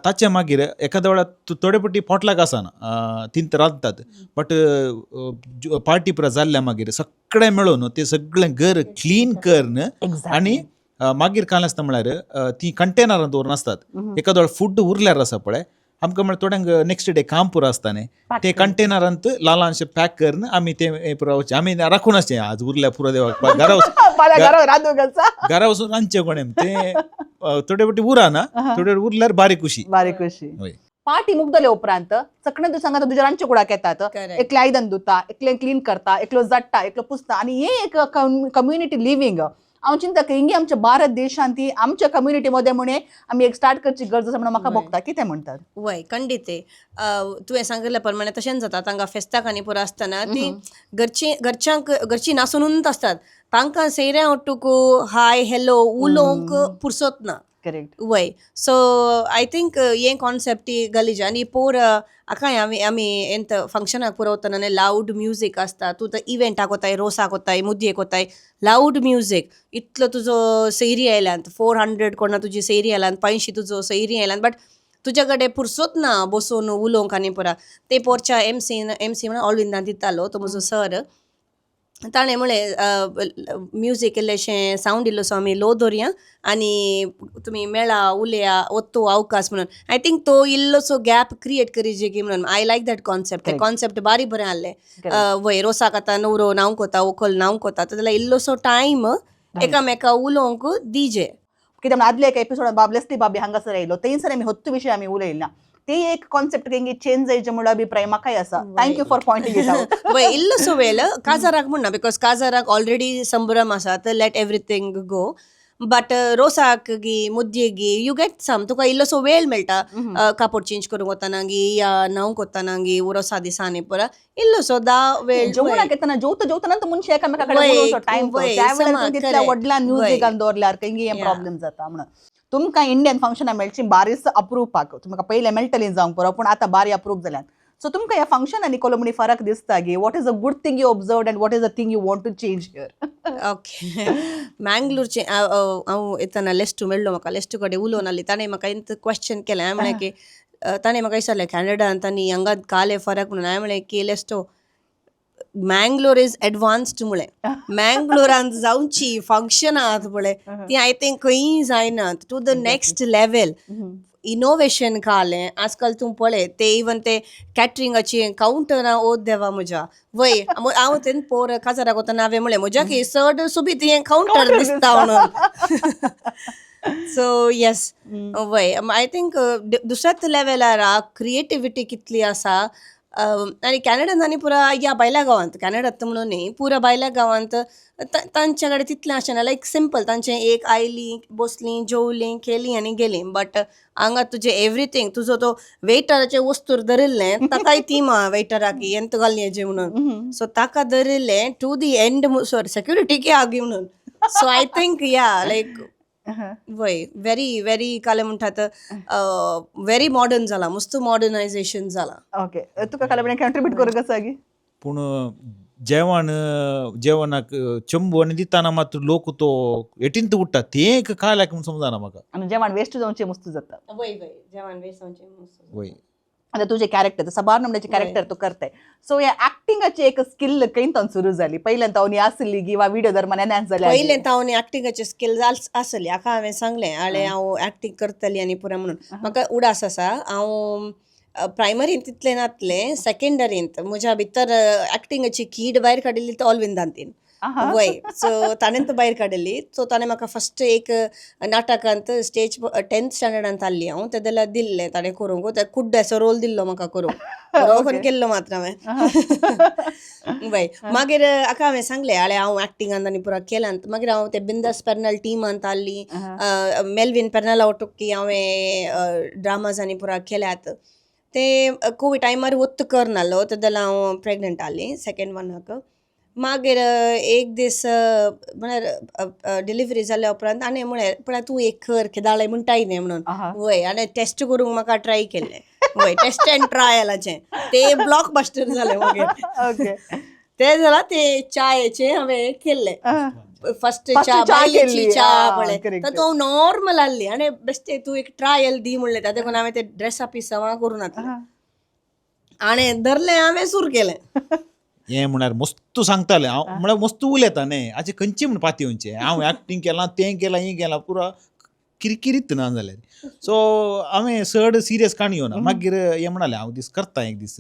ताचे मागीर एखाद्या वेळार थोडे पटी पोटलाक आसना तीन रांदतात बट पार्टी पुरा जाल्ल्या मागीर सगळें मेळून ते सगळें घर क्लीन करन आनी मागीर काय आसता म्हळ्यार ती कंटेनरांत दवरून आसतात एखादो फूड उरल्यार आसा पळय आमकां म्हळ्यार थोड्यांक नेक्स्ट डे काम पुरो आसता न्ही ते कंटेनरांत ल्हानशें पॅक करन आमी ते पुरो वचचें आमी राखून आसचें आज उरल्या पुरो देवाक घरा वचून रांदचें कोणें ते थोडे पटी उराना थोडे उरल्यार बारीक खुशी पार्टी मुक्दले उपरांत चकणे तू सांगा तुझ्या रांदचे कुडाक येतात एकले आयदन धुता एकले क्लीन करता एकलो जडटा एकलो पुसता आनी हे एक कम्युनिटी लिव्हिंग हांव चिंता की हिंगी आमच्या भारत देशांत ती आमच्या कम्युनिटी मध्ये म्हणे आमी एक स्टार्ट करची गरज आसा म्हणून म्हाका बघता कितें म्हणटात वय खंडीत तुवें सांगिल्ल्या प्रमाणे तशेंच जाता तांकां फेस्ताक आनी पुरो आसतना ती घरची नासूनच आसतात तांकां सेऱ्या ओट्टूक हाय हॅलो उलोवंक पुरसोत ना करेक्ट वय सो आय थिंक हे कॉन्सेप्ट गलीज आनी पोर आकाय आमी ಎಂತ ಫಂಕ್ಷನಾಗ ಪೂರವತ್ತನೇ ಲೌಡ್ ಮ್ಯೂಸಿಕ್ आसता तूं तर इव्हेंटाक वताय रोसाक वताय मुदयेक वताय लाऊड म्युझिक इतलो तुजो सैरी आयल्यान 400 कोणा तुजी सैरी आयल्यान 500 तुजो सैरी आयल्यान बट तुज्या कडेन पुरसोत ना बसून उलोवंक आनी पुरा ते पोरच्या एमसी म्हणून ऑलविंदान दितालो तो म्हजो सर ताणें म्हळें म्युजीक इल्लेशें सावंड इल्लोसो आमी लो दवरया आनी तुमी मेळा उलया ओत्तो अवकाश म्हणून आय थिंक तो इल्लोसो गॅप क्रिएट करी जेकी म्हणून आय लायक दॅट कॉन्सेप्ट ते कॉन्सेप्ट बारी बरें आहलें वय रोसाक आतां नवरो नांवक कोता व्हंकल नांवक कोता जाल्यार इल्लोसो टायम एकामेका उलोवंक दिजे कित्याक आदल्या एका एपिसोडान बाबलेस्ली बाबी हांगासर आयलो थंयसर आमी होत्तू विशीं आमी उलयला ते एक कॉन्सेप्ट केंगे चेंज जायचे म्हणून अभिप्राय म्हाकाय आसा thank you for pointing it out वय इल्लोसो वेळ काजाराक म्हणना बिकॉज काजाराक ऑलरेडी संभ्रम आसा तर लेट एवरीथिंग गो बट रोसाक गी मुद्दे गी यू गेट सम तुका इल्लोसो वेळ मेळटा कापड चेंज करूंक वताना गी या न्हावंक वताना गी रोसा दिसांनी पुरा इल्लोसो वेळ जेवणाक येताना जेवतना तर मनशां एकामेका कडेन उलोवचो टायम त्या वेळार तितल्या व्हडल्या म्युजिकान दवरल्यार केंगे हे प्रॉब्लेम जाता म्हणून तुमकां इंडियन फंक्शनां मेळची बारीस अप्रुपाक तुमकां पयलें मेळटलीं जावंक पुरो पूण आतां बारी अप्रूप जाल्यात सो तुमकां ह्या फंक्शनांनी कोलमणी फरक दिसता की what is a good thing you observed and what is a thing you want to change here okay मँगलोरचे हांव येताना लेस्टू मेळ्ळो म्हाका लेस्टू कडेन उलोवन आली ताणें म्हाका इंत क्वेश्चन केलें हांवें म्हळें की ताणें म्हाका विचारलें कॅनडांत आनी हांगा काले फरक म्हणून हांवें म्हळें की लेस्टो मँगलोर इज एडवान्स्ड म्हळें मँगलोरांत जावची फंक्शनां आहात म्हळें ती आय थिंक खंयी जायनात to the next level innovation कालें आजकाल तूं पळय ते इवन ते कॅटरिंगाची कावंटरां ओत देवा म्हज्या वय हांव तेन्ना पोर काजाराक वताना हांवें म्हळें म्हज्या की चड सुबीत हें कावंटर दिसता म्हणून सो येस वय आय थिंक दुसऱ्याच लेवलार क्रिएटिविटी कितली आसा आनी कॅनडांत आनी पुरा ह्या भायल्या गांवांत कॅनडांत म्हणून न्ही पुरा भायल्या गांवांत तांच्या कडेन तितलें आसना लायक सिंपल तांचें एक आयलीं बसलीं जेवलीं केलीं आनी गेलीं बट हांगा तुजें एवरीथींग तुजो तो वेटराचें वस्तूर धरिल्लें ताकाय तीम वेटराक एंत घालली हेजें म्हणून सो ताका धरिल्लें to the end sorry security आगी म्हणून सो आय थिंक या लायक वय व्हेरी व्हेरी काले म्हणटात व्हेरी मॉडर्न जाला मस्त मॉडर्नायझेशन जाला ओके तुका काले कंट्रीब्यूट करूंक आसा की पूण जेवणाक चंबू आनी दिताना मात्र लोक तो एटींत उठटा ते एक काल्याक समजना म्हाका आनी जेवण वेस्ट जावचें मस्त जाता वय वय जेवण वेस्ट जावचें वय आता तुझे कॅरेक्टर सबार नंबराचे कॅरेक्टर तू करताय सो या ऍक्टिंगाची एक स्किल कैन सुरू झाली पहिल्यांदा हांव आसली किंवा व्हिडिओ दरम्यान एनहान्स झाले पहिले हांव ऍक्टिंगाचे स्किल आसली हाका हांवें सांगलें आले हांव ऍक्टिंग करतली आनी पुराय म्हणून म्हाका उडास आसा हांव प्रायमरींत तितलें नातलें सेकंडरींत म्हज्या भितर ऍक्टिंगाची कीड भायर काडिल्ली तो ऑलविंदांतीन वय सो ताणें तो भायर काडिल्ली सो ताणें म्हाका फस्ट एक नाटकांत स्टेज 10th स्टँडर्डांत आहली हांव ते जाल्यार दिल्लें ताणें करूंक ते कुड्ड्याचो रोल दिल्लो म्हाका करूंक बरोबर केल्लो मात्र हांवें वय मागीर हाका हांवें सांगलें आले हांव ऍक्टिंगांत आनी पुरा केलां मागीर हांव ते बिंदास पेर्नाल टिमांत आहली मेल्विन पेर्नाला ओटुकी हांवें ड्रामाज आनी पुरा केल्यात ते कोवीड टायमार वत्त करनालो ते जाल्यार हांव प्रेग्नंट आहली सेकंड वनाक मागीर एक दीस म्हळ्यार डिलिव्हरी जाल्या उपरांत आनी म्हळ्यार पळय तूं एक कर केदाळे म्हणटाय न्ही म्हणून वय आनी टेस्ट करूंक म्हाका ट्राय केल्लें वय टेस्ट एंड ट्रायलाचें ते ब्लॉक बस्टर जालें मागीर ते जाल्यार ते चायेचें हांवें केल्लें फस्ट च्या बायलेची च्या पळय तर तो नॉर्मल आहली आनी बेश्टे तूं एक ट्रायल दी म्हणलें ताका देखून हांवें ते ड्रेसा पिसावां करून आनी धरलें हांवें सूर केलें हें म्हळ्यार मस्त सांगतालें हांव म्हळ्यार मस्त उलयता न्ही हाचे खंयचे म्हण पातयेवचे हांव ऍक्टींग केलां तें केलां हें केलां पुरो किरकिरीत ना जाल्यार सो हांवें चड सिरियस काणी घेवना मागीर हें म्हणालें हांव दीस करता एक दीस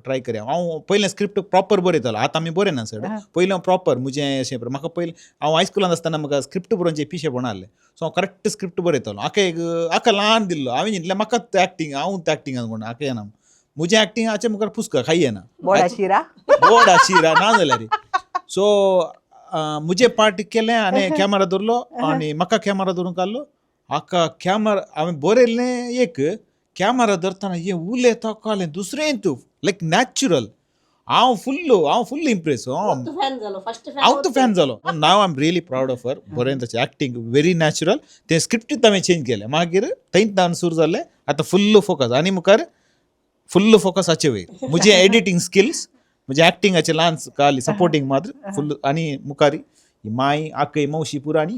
ट्राय करया हांव पयलें स्क्रिप्ट प्रॉपर बरयतालो आतां आमी बरयना चड पयलें प्रॉपर म्हजें अशें म्हाका पयलीं हांव हायस्कुलांत आसतना म्हाका स्क्रिप्ट बरोवनचे पिशेपण आहलें सो हांव करेक्ट स्क्रिप्ट बरयतालो हाका ल्हान दिल्लो हांवें चिंतलें म्हाका ऍक्टींग हांव ऍक्टिंगान कोण हाका येना म्हजें ऍक्टिंगाचे मुखार पुस्क खाई येना बोडा शिरा ना जाल्यार सो म्हजें पार्ट केलें आनी कॅमेरा धरलो आनी म्हाका कॅमेरा धरून काडलो हाका कॅमेरा हांवें बरयल्लें एक कॅमेरा धरतना हें उलयता कळ्ळें दुसरें तूं लायक नॅचरल हांव फुल्ल इम्प्रेस हांव तो फॅन जालो नाव I am really proud of her बरें ताचें ऍक्टिंग व्हेरी नॅचरल तें स्क्रिप्टूच हांवें चेंज केलें मागीर थंयच्यान सुरू जालें आतां फुल्ल फोकस आनी मुखार फुल्ल फोकस हाचे वयर म्हजे एडिटींग स्किल्स म्हणजे ऍक्टिंगाचे ल्हान काली सपोर्टींग मात्र फुल्ल आनी मुखारी माय आकय मावशी पुराणी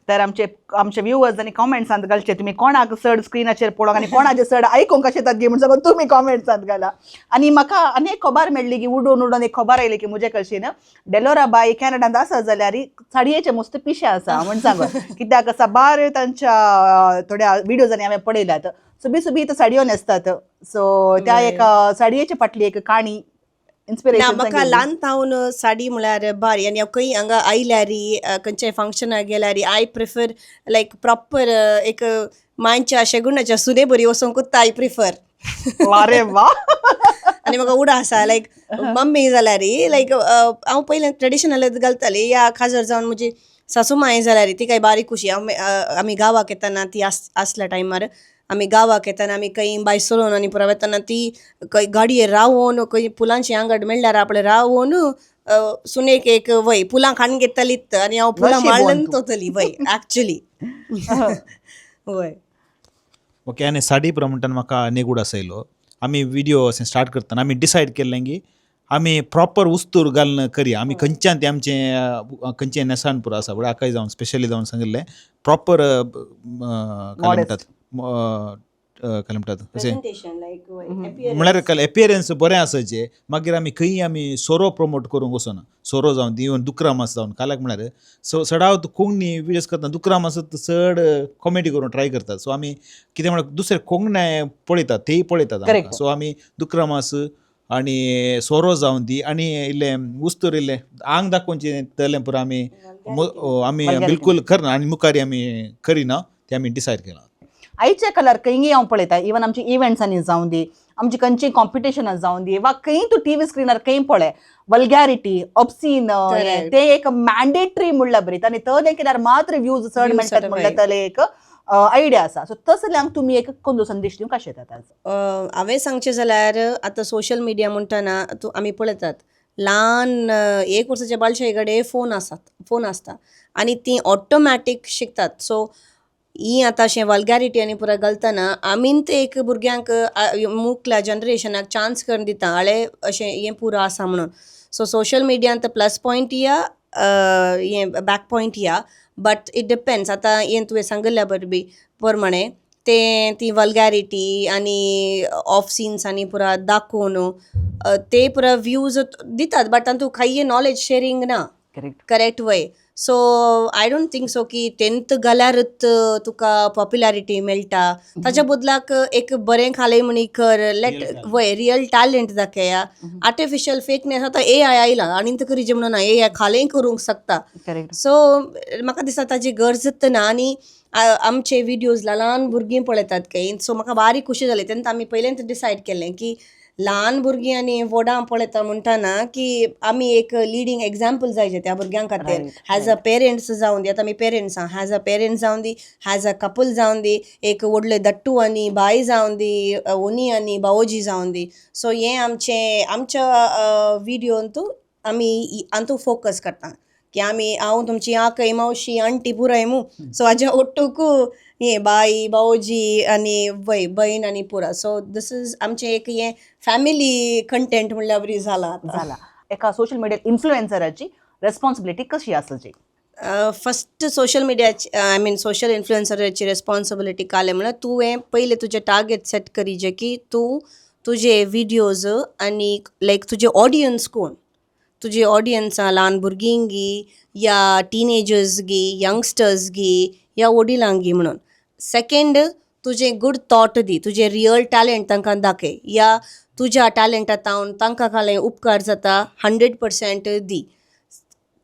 तर आमचे व्ह्युअर्स आणि कॉमेंट्सांत घालचे तुम्ही कोणाक चड स्क्रिनाचेर पळोवंक आनी कोणाचे चड आयकूंक कशें येतात म्हणून सगळं तुम्ही कॉमेंट्सांत घाला आनी म्हाका आनी एक खबर मेळ्ळी की उडोवन एक खबर आयली की म्हजे कडच्यान डेलोरा बाय कॅनडांत आसा जाल्यार साडयेचे मस्त पिशे आसा म्हण सांगून कित्याक साबार तांच्या थोड्या व्हिडिओजांनी हांवें पळयल्यात सुबी सुबी साडयो न्हेसतात सो त्या एक साडयेचे फाटली एक काणी ना म्हाका ल्हानतावन साडी म्हळ्यार बारी आनी हांव खंय हांगा आयल्यारी खंयच्याय फंक्शनाक गेल्यारी आय प्रिफर लायक प्रॉपर एक मांच्या शेगुणाच्या सुने बरी वचोंकूच आय प्रिफर अरे वा आनी म्हाका उडा आसा लायक मम्मी जाल्यार लायक हांव पयलें ट्रेडिशनलच घालताली या खाजर जावन म्हजी सासू माय जाल्यार ती काय बारीक खुशी आमी गांवाक येताना ती आसल्या टायमार आमी गांवाक येताना आमी खंय बायसलोन आनी पुरा वयताना ती खंय गाडयेर रावून खंय पुलांची आंगड म्हणल्यार आपले रावून सुनेक एक वय पुलां खाण घेतलीत आनी हांव पुलां माळून तोतली वय एक्चुली वय ओके आनी साडी पुरो म्हणटाना म्हाका नेगूड आसयलो आमी व्हिडिओ अशें स्टार्ट करतना आमी डिसायड केल्लें की आमी प्रॉपर वस्तूर घालून करया आमी खंयच्यान तें आमचें खंयचें नेसाण पुरो आसा बरें आकाय जावन स्पेशली जावन सांगिल्लें प्रॉपर काय म्हणटात काय म्हणटात अशें म्हळ्यार एपियरन्स बरें आसाचें मागीर आमी खंय आमी सोरो प्रमोट करूंक वचना सोरो जावन ती इवन दुकरामास जावन काल्याक म्हळ्यार सडाव कोंकणी विडियोज करतना दुकरामासात चड कॉमेडी करून ट्राय करतात सो आमी कितें म्हळ्यार दुसरे कोंकणे पळयतात तेय पळयतात सो आमी दुकरामास आनी सोरो जावन दी आनी इल्लें उस्तूर इल्लें आंग दाखोवचें तलें पुरो आमी बिलकूल करना आनी मुखारी आमी करिना तें आमी डिसायड केलां आयचे कलर खंयी हांव पळयता इवन आमची इव्हेंट्सांनी जावन दी आमची खंयची कॉम्पिटिशनां जावन दी वा खंय तूं टीव्ही स्क्रिनार खंय पळय वल्गॅरिटी ऑब्सीन ते एक मॅन्डेटरी म्हणल्यार बरयता आनी तले केल्यार मात्र व्ह्यूज चड मेळटात म्हणल्यार तले एक आयडिया आसा सो तसल्यांक तुमी एक खंयचो संदेश दिवंक कशें येतात हांवें सांगचें जाल्यार आतां सोशल मिडिया म्हणटना आमी पळयतात ल्हान 1 वर्साच्या बालशाये कडेन फोन आसता आनी ती ऑटोमॅटीक शिकतात सो ही आतां अशें वल्गॅरिटी आनी पुराय घालतना आमीन ते एक भुरग्यांक मुखल्या जनरेशनाक चान्स करून दिता हाळे अशें हें पुरो आसा म्हणून सो सोशल मिडियान प्लस पॉयंट या हें बॅक पॉयंट या बट इट डिपेंड्स आतां हें तुवें सांगिल्ल्या प्रमाणे ती वल्गॅरिटी आणि ऑफ सीन्स आणि पुरा दाखोवन ते पुरा व्ह्यूज दितात बट तातूंत काही नॉलेज शेअरिंग ना correct correct way so I don't think so की 10th जाल्यारूच तुका पॉप्युलॅरिटी मेळटा ताच्या बदलाक एक बरें खालें म्हणी कर लेट वय रियल टॅलेंट दाखया आर्टिफिशियल फेकनेस आतां AI आयला आनी ते करी जे म्हणून AI खालें करूंक शकता करेक्ट सो म्हाका दिसता ताची गरजच ना आनी आमचे विडियोज ल्हान भुरगीं पळयतात काही सो म्हाका बारीक खुशी जाली तेन्ना आमी पयलेंच डिसायड केलें की ल्हान भुरगीं आनी व्हडां पळयता म्हणटाना की आमी एक लिडींग एग्जाम्पल जायचे त्या भुरग्यां खातीर हॅज अ पेरेंट्स जावन दी आतां आमी पेरेंट्स आहा हॅज अ पेरेंट्स जावन दी हॅज अ कपल जावन दी एक व्हडले दट्टू आनी बाय जावन दी ओनी आनी बावोजी जावन दी सो हें आमच्या विडियोंतू आमी हातूंत फोकस करता की आमी हांव तुमची आकय मावशी आंटी पुराय मू सो हाज्या ओट्टूक हे बाई बावोजी आनी वय भयण आनी पुरा सो दिस इज आमचें एक हें फॅमिली कंटेंट म्हणल्यार बरी जाला झाला एका सोशल मीडिया इन्फ्लुएन्सराची रेस्पॉन्सिबिलिटी कशी आसची फस्ट सोशल मिडियाची आय मीन सोशल इन्फ्लुएन्सराची रेस्पॉन्सिबिलिटी काले म्हळ्यार तुवें पयलें तुजें टार्गेट सेट करीजे की तूं तुजे विडियोज आनी लायक तुजें ऑडियन्स कोण तुजी ऑडियन्सां ल्हान भुरगीं गी या टिनेजर्स गी यंगस्टर्स गी या वडिलांक गी म्हणून सेकेंड तुजें गूड थॉट दी तुजें रियल टॅलेंट तांकां दाखय या तुज्या टॅलेंटांत तांकां खालें उपकार जाता 100% दी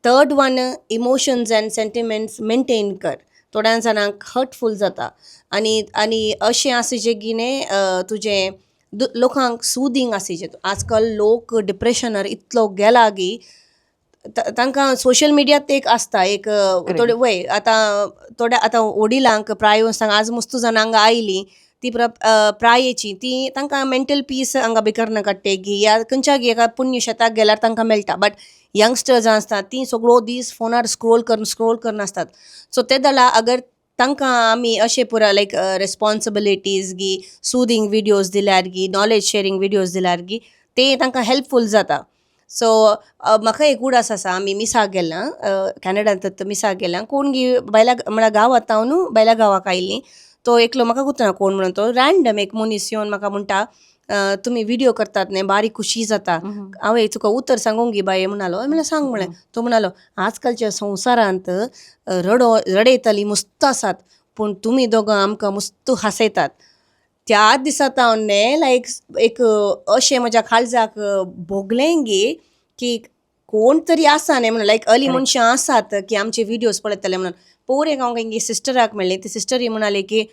third one emotions end sentiments maintain कर थोड्या जाणांक हर्टफूल जाता आनी अशें आसचें गिने तुजें लोकांक सुदींग आसचें आजकाल लोक डिप्रेशनार इतलो गेला की तांकां सोशल मिडियात एक आसता एक थोडे वय आतां वडिलांक प्राय सांग आज मस्त जाणांक आयली ती प्रायेची ती तांकां मेंटल पीस हांगा भितर काडटे गी या खंयच्या एका पुण्यशेताक गेल्यार तांकां मेळटा बट यंगस्टर्स आसतात ती सगळो दीस फोनार स्क्रोल करून आसतात सो ते जाल्यार अगर तांकां आमी अशें पुरा लायक रेस्पॉन्सिबिलिटीज गी सुदींग विडियोज दिल्यार गी नॉलेज शेअरिंग विडियोज दिल्यार गी ते तांकां हेल्पफूल जाता सो म्हाका एक उडास आसा आमी मिसाक गेल्लां कॅनडांत मिसाक गेल्लां कोण गी बायला म्हळ्यार गांवांत हांव न्हू बायल्या गांवाक आयिल्लीं तो एकलो म्हाका गुतना कोण म्हणून तो रँडम एक मनीस येवन म्हाका म्हणटा तुमी विडियो करतात न्ही बारीक खुशी जाता हांवें तुका उतर सांगूंक गी बाये म्हणालो म्हणल्यार सांग म्हळें तो म्हणालो आजकालच्या संवसारांत रडयतलीं मस्त आसात पूण तुमी दोगां आमकां मस्त हांसयतात त्याच दिसांत हांव लायक एक अशें म्हज्या काळजाक भोगलें गे की कोण तरी आसा न्ही म्हणून लायक अली मनशां आसात की आमचे विडियोज पळयतले म्हणून पोर एक हांव एके सिस्टराक मेळ्ळी ती सिस्टरी म्हणाली की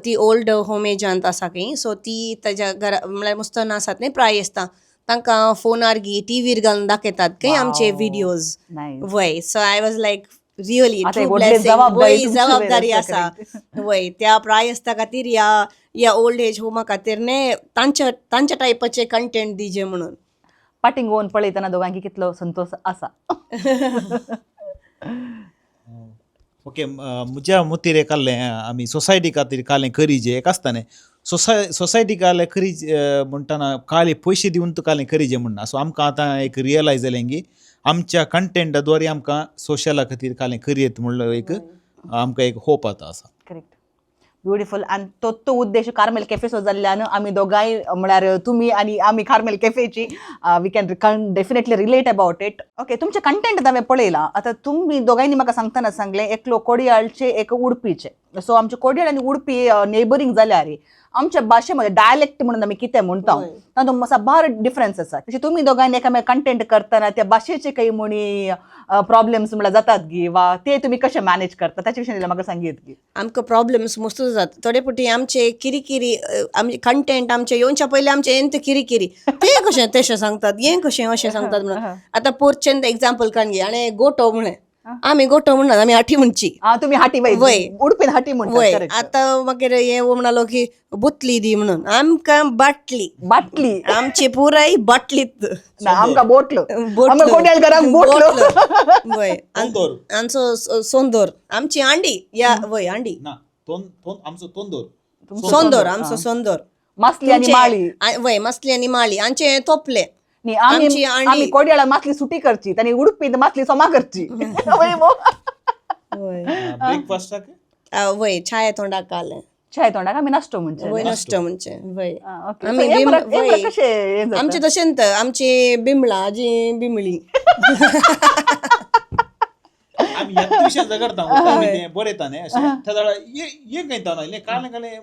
ती ओल्ड होम एजांत आसा खंय सो ती ताज्या घरा म्हळ्यार मस्तन आसात न्ही प्रायेस्तां तांकां फोनार गी टीव्हीर घालून दाखयतात खंय आमचे विडियोज वय so I was like really जबाबदारी आसा वय त्या प्रायस्ता खातीर या ओल्ड एज होमा खातीर ने तांच्या टायपाचे कंटेंट दिजे म्हणून पाटींग गोवन पळयतना दोगांकी कितलो संतोष आसा ओके म्हज्या मतीर एक आहलें आमी सोसायटी खातीर कालें करीजे एक आसता न्ही सोसायटी कालें करी म्हणटाना काले पयशे दिवन तूं कालें करीजे म्हणना सो आमकां आतां एक रियलायज जालें की आमच्या कंटेंटा द्वारे आमकां सोशला खातीर कालें करियेत म्हणलो एक आमकां एक होप आतां आसा करेक्ट ब्युटिफूल आनी तो उद्देश कार्मेल कॅफेचो जाल्ल्यान आमी दोगांय म्हळ्यार तुमी आनी आमी कार्मेल कॅफेची we can definitely relate about it okay तुमचे कंटेंट हांवें पळयलां आतां तुमी दोगांयनी म्हाका सांगतना सांगलें एकलो कोडयाळचे एक उडपीचे सो आमचे कोडयाळ आनी उडपी नेबरींग जाल्यार आमच्या भाशेमध्ये डायलेक्ट म्हणून आमी कितें म्हणटा तातूंत मातसो बार डिफरन्स आसा तशें तुमी दोगांयनी एकामेक कंटेंट करतना त्या भाशेचे काही म्हणी प्रॉब्लेम्स म्हळ्यार जातात गी वा ते तुमी कशें मॅनेज करता ताचे विशीं म्हाका सांगीत गी आमकां प्रॉब्लेम्स मस्त जाता थोडे फावटी आमचे किरी आमचे कंटेंट आमचे येवच्या पयलीं आमचे येन ते किरी ते कशें तशें सांगतात हें कशें अशें सांगतात म्हणून आतां पोरचेंद एग्जाम्पल काण घे आनी गोटो म्हणे आमी गोटो म्हणनात आमी हाटी म्हणची तुमी हाटी वय उडपीन हाटी म्हणटा वय आतां मागीर हे म्हणालो की बुतली दी म्हणून आमकां बाटली आमची पुराय बाटलीत आमकां बोटलो कोड्याळ घराक बोटलो वय आमचो सोंदोर आमची आंडी या वय आंडी सोंदोर आमचो सोंदोर मासली आनी माळी वय मासली आनी माळी आमचे तोपले आमी कोड्याळा मासली सुटी करची आनी उडपी मासली सोमा करची ब्रेकफास्टाक वय छाया तोंडाक कालें चाय तोंडाक आमी नाश्तो म्हणचे वय नसत म्हणजे वय ओके आमी वय कशे आमचे तशेंत आमची बिमळा जी बिमळी आमी ह्या विशयान झगडता बरें येता न्ही अशें त्या झाडा ये कहता ना इल्लें कालें कालें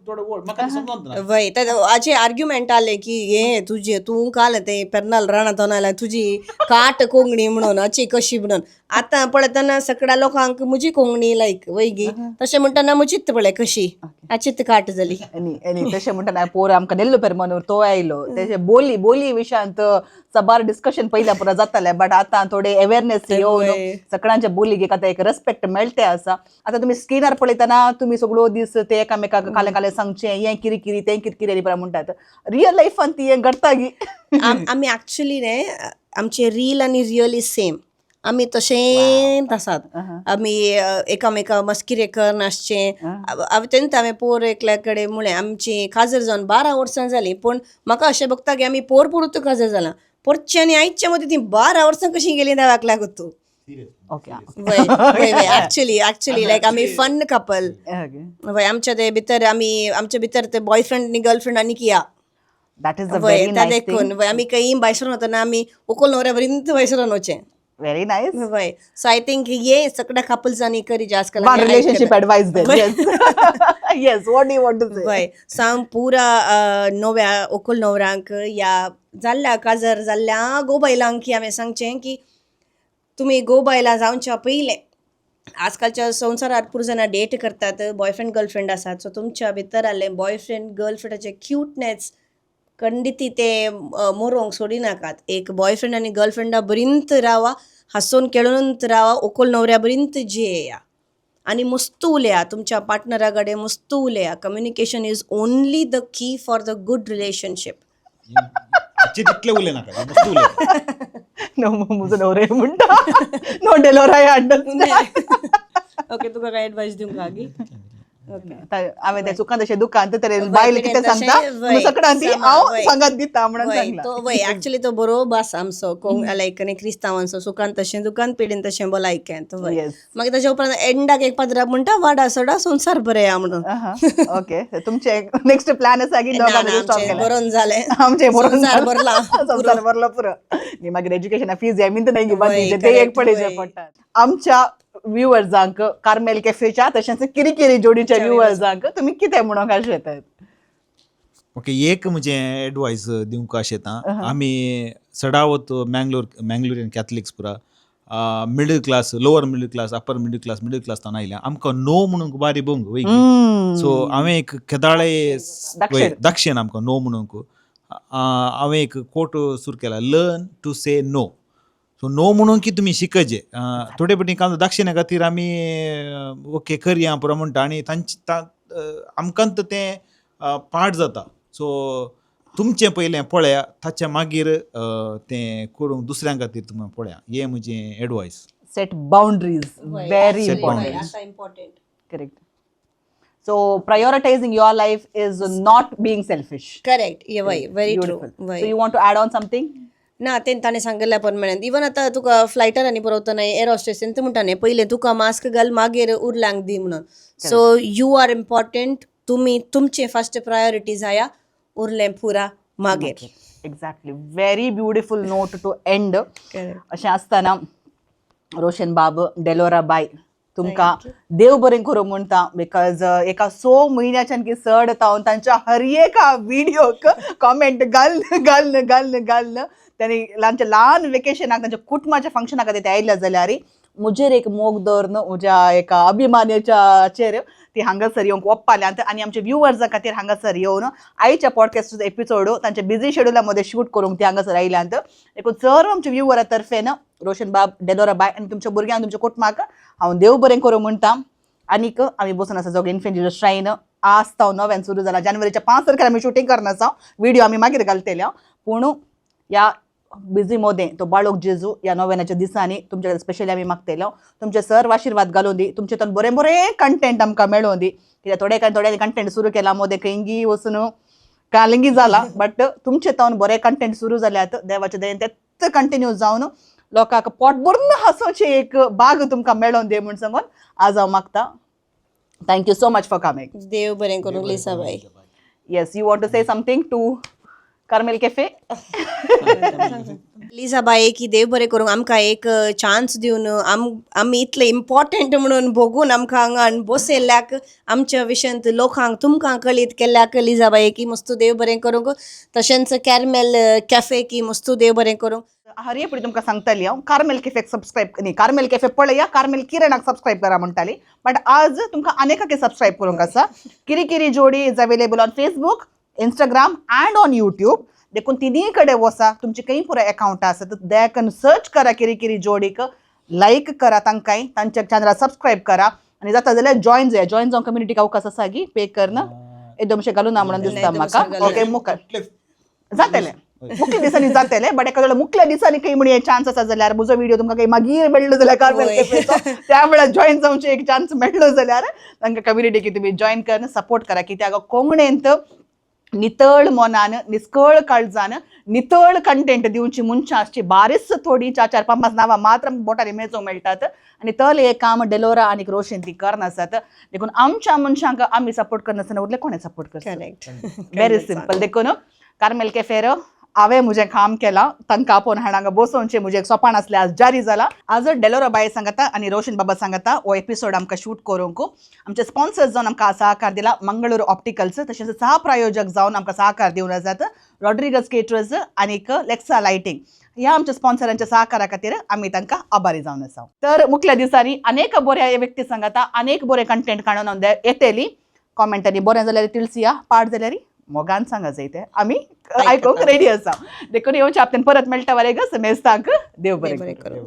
थोडं वड म्हाका समजना वय अशे आर्ग्युमेंट आले की हे तुझे तू काल ते पेर्नाल रानात आयला तुझी काट कोंगणी म्हणून अची कशी म्हणून आता पळयतना सगळ्या लोकांक मुजी कोंगणी लायक वैगी तशें म्हणटना मुजीत पळय कशी अचित काट जाली एनी तशें म्हणटा पोर आमकां नेल्लो पेरमानूर तो आयलो तेजे बोली विशयांत सबार डिस्कशन पयल्या पुरा जातालें बट आतां थोडे अवेअरनेस येवन सगळ्यांच्या बोलीक एक आतां एक रेस्पेक्ट मेळटे आसा आतां तुमी स्क्रीनार पळयतना तुमी सगळो दीस ते एकामेकाक कालें कालें सांगचें हें किरी तें किरी म्हणटात रियल लायफान ती हें घडटा गी आमी एक्चुअली न्ही आमचे रील आनी रियल इज सेम आमी तशेंच आसात आमी एकामेका मस्किरे करन आसचें तेंत हांवें पोर एकल्या कडेन म्हळें आमची काजर जावन 12 वर्सां जालीं पूण म्हाका अशें बघता की आमी पोर पुरूत काजर जालां पोरचे आनी आयच्या मदीं ती 12 वर्सां कशीं गेलीं देवाक लागून तूं ओके वय एक्चुअली लायक आमी फन कपल वय आमच्या ते भितर आमच्या भितर ते बॉयफ्रेंड आनी गर्लफ्रेंड आनी किया दॅट इज अ वय व्हेरी त्या नायस देखून वय आमी खंयी भायसरून वतना आमी ओकोल न्हवऱ्या बरींत भायसरून वचें व्हेरी नायस वय सो आय थिंक ये सगळ्या कपल्सांनी करी आजकाल one relationship advice then yes what do you want to say वय सांग पुरा नव्या ओकोल न्हवऱ्यांक या जाल्ल्या काजर जाल्ल्या गोबायलांक हांवें सांगचें की तुमी गोबायला जावच्या पयलें आजकालच्या संवसारात पुरो जाणां डेट करतात बॉयफ्रेंड गर्लफ्रेंड आसात सो तुमच्या भितर आले बॉयफ्रेंड गर्लफ्रेंडाचे क्यूटनेस खंडिती ते मोरोंक सोडिनाकात एक बॉयफ्रेंड आनी गर्लफ्रेंडा बरींत रावा हांसून खेळून रावा ओकोल न्हवऱ्या बरींत जियेया आनी मस्त उलया तुमच्या पार्टनरा कडेन मस्त उलया communication is only the key for the good relationship तितले उलय नाका मस्त उलय नो मुजो न्हवरे म्हणटा नो डेलोराय ओके तुका काय एडवायस दिवंक आगी हांवें तें चुकान तशें दुकान तरेन बायल कितें सांगता सगळ्यां ती हांव सांगात दिता म्हणून सांगला वय एक्चुअली तो बरो भास आमचो लायक क्रिस्तांवांचो सुकान तशें दुकान पिडीन तशें भलायकें वय मागीर ताच्या उपरांत एंडाक एक पदराक म्हणटा वाडा सडा संवसार बरें या म्हणून ओके तुमचे नेक्स्ट प्लॅन आसा की बरोवन जालें आमचे संवसार भरला संसार भरलो पुरो न्ही मागीर एज्युकेशना फीज हे मिंत नाही की ते एक पडचे पडटात आमच्या व्ह्युअर्सांक कार्मेल कॅफेच्या तशेंच किरी जोडीच्या व्ह्युअर्सांक तुमी कितें म्हणूंक आशेतात ओके एक म्हणजे एडवायस दिवंक आशेता आमी सडावत मँगलोरियन कॅथलिक्स पुरा middle class lower middle class upper middle class तान आयल्या आमकां नो म्हणूंक बारी बोंग वय सो हांवें एक केदाळे दक्षिण आमकां नो म्हणूंक हांवें एक कोट सुरू केला learn to say no so no म्हणून की तुमी शिकजे थोडे पटी काम दक्षिणे खातीर आमी ओके करया पुरो म्हणटा आनी तांचे आमकांत तें पाठ जाता सो तुमचें पयलें पळया ताच्या मागीर तें करूंक दुसऱ्यां खातीर तुमी पळया हें म्हजें advice set boundaries very important correct So prioritizing your life is not being selfish. Correct. Yeah, very true. So you want to add on something? ना तें ताणें सांगल्या प्रमाणे इवन आतां तुका फ्लायटार आनी बरोवतना एअर हॉस्टेसीन ते म्हणटाने पयलें तुका मास्क घाल मागीर उरल्यांक दी म्हणून सो यू आर इम्पॉर्टंट तुमी तुमचे फर्स्ट प्रायोरिटी जाया उरलें पुरा मागीर exactly very beautiful note to end अशें आसतना रोशन बाब डेलोरा बाय तुमकां देव बरें करूं म्हणटा बिकॉज एका 6 म्हयन्याच्यान की चड तावन तांच्या हर एका व्हिडिओक कॉमेंट घालन त्यांनी तांच्या ल्हान वेकेशनाक तांच्या कुटुंबाच्या फंक्शनाक ते आयल्या जाल्यार मुजेर एक मोग दवरन म्हज्या एका अभिमानाचेर ती हांगासर येवंक ओप्पाल्या आनी आमच्या व्ह्युअर्सां खातीर हांगासर येवन आयच्या पॉडकास्टचो एपिसोड तांच्या बिझी शेड्युला मध्ये शूट करूंक ती हांगासर आयल्यांत देखून सर्व आमच्या व्ह्युअरा तर्फेन रोशन बाब डेलोरा बाय आनी तुमच्या भुरग्यांक तुमच्या कुटुंबाक हांव देव बरें करूं म्हणटा आनीक आमी बसून आसा जोग इन्फेंट जिजस श्राइन आज ताव नव्यान सुरू जाला जानेवारीच्या 5 तारखेर आमी शूटिंग करना आसा व्हिडिओ आमी मागीर घालतले पूण या बिझी मध्ये तो बाळोक जेजू या नव्यानाच्या दिसांनी तुमच्या स्पेशली आमी मागतलो तुमचे सर्व आशीर्वाद घालून दी तुमचे तन बरें बरें कंटेंट आमकां मेळोवन दी कित्याक थोड्या कंटेंट सुरू केला मध्ये खंयी वचून कालिंगी जाला बट तुमचे तन बरें कंटेंट सुरू जाल्यात देवाच्या दयेन तेच कंटिन्यू जावन लोकांक पोट भरून हांसोवचे एक बाग तुमकां मेळोवन दे म्हूण सांगून आज हांव मागता thank you so much for coming. देव बरें करूं लिसाबाई. Yes, you want to say something to Carmel cafe? लिसाबाई की देव बरें करूंक आमकां एक चान्स दिवन आमी इतले इम्पॉर्टंट म्हणून बघून आमकां हांगा बसयल्ल्याक आमच्या विशयांत लोकांक तुमकां कळीत केल्ल्याक लिसाबाई की मस्तू देव बरें करूंक. तशेंच कॅरमेल कॅफे की मस्तू देव बरें करूंक. हरये फुडें तुमकां सांगताली हांव कार्मेल कॅफेक सबस्क्रायब न्ही, कार्मेल कॅफे पळया, कार्मेल किरणाक सबस्क्रायब करा म्हणटाली. बट आज तुमकां आनेकाके सबस्क्रायब करूंक आसा. किरी किरी जोडी is available on Facebook, Instagram and on YouTube. देखून तिनी कडेन वसा, तुमचे खंय पुरो अकाउंट आसा दे कॅन सर्च करा किरी किरी जोडीक, लायक करा तांकांय, तांच्या चॅनलाक सबस्क्रायब करा आणि जाता जाल्यार जॉईन जावन कम्युनिटी अवकाश आसा की पे करना एकदमशे घालून ना म्हणून दिसता म्हाका. ओके, मुखार जातले मुख्य दिसांनी जातले, बट एखाद्या मुख्य दिसांनी काही म्हणे चान्स आसा जाल्यार म्हजो व्हिडिओ तुमकां काही मागीर मेळ्ळो जाल्यार कार्मेल कॅफेचो त्या वेळार जॉईन जावचे एक चान्स मेळ्ळो जाल्यार तांकां कम्युनिटी की तुमी जॉईन करन सपोर्ट करा. कित्याक कोंकणींत नितळ मोनान, निस्कळ काळजान, नितळ कंटेंट दिवची मनशां आसची बारीच थोडी 4-5 नांवां मात्र बोटांनी मेळचोंक मेळटात आणि तल हे काम डेलोरा आनी रोशन ती करनासत. देखून आमच्या मनशांक आमी सपोर्ट करनासतना उरले कोणे सपोर्ट करता? करेक्ट. Very simple. देखून कार्मेल कॅफेर हांवें म्हजें काम केलां, तांकां आपोवन हांगा बसोवचें म्हजें एक सोपान आसलें आज जारी जालां. आज डेलोरा बाय सांगता आनी रोशन बाबा सांगता हो एपिसोड आमकां शूट करूंक. आमचे स्पॉन्सर्स जावन आमकां सहकार दिला मंगळूर ऑप्टिकल्स, तशेंच सहप्रायोजक जावन आमकां सहकार दिवन आसात रॉड्रिगस केटरर्स आनीक लेक्सा लायटिंग. ह्या आमच्या स्पॉन्सरांच्या सहकारा खातीर आमी तांकां आभारी जावन आसा. तर मुख्य दिसांनी अनेक बऱ्या व्यक्ती सांगता, अनेक बरे कंटेंट काडून हांव येतली. कॉमेंटांनी बरें जाल्यार तिळसिया, पाड जाल्यार मोगान सांगा जायते, आमी आयकूंक रेडी आसा. देखून येवचे हप्त्यान परत मेळटा वरेगस मेस्तांक देव बरें करूं.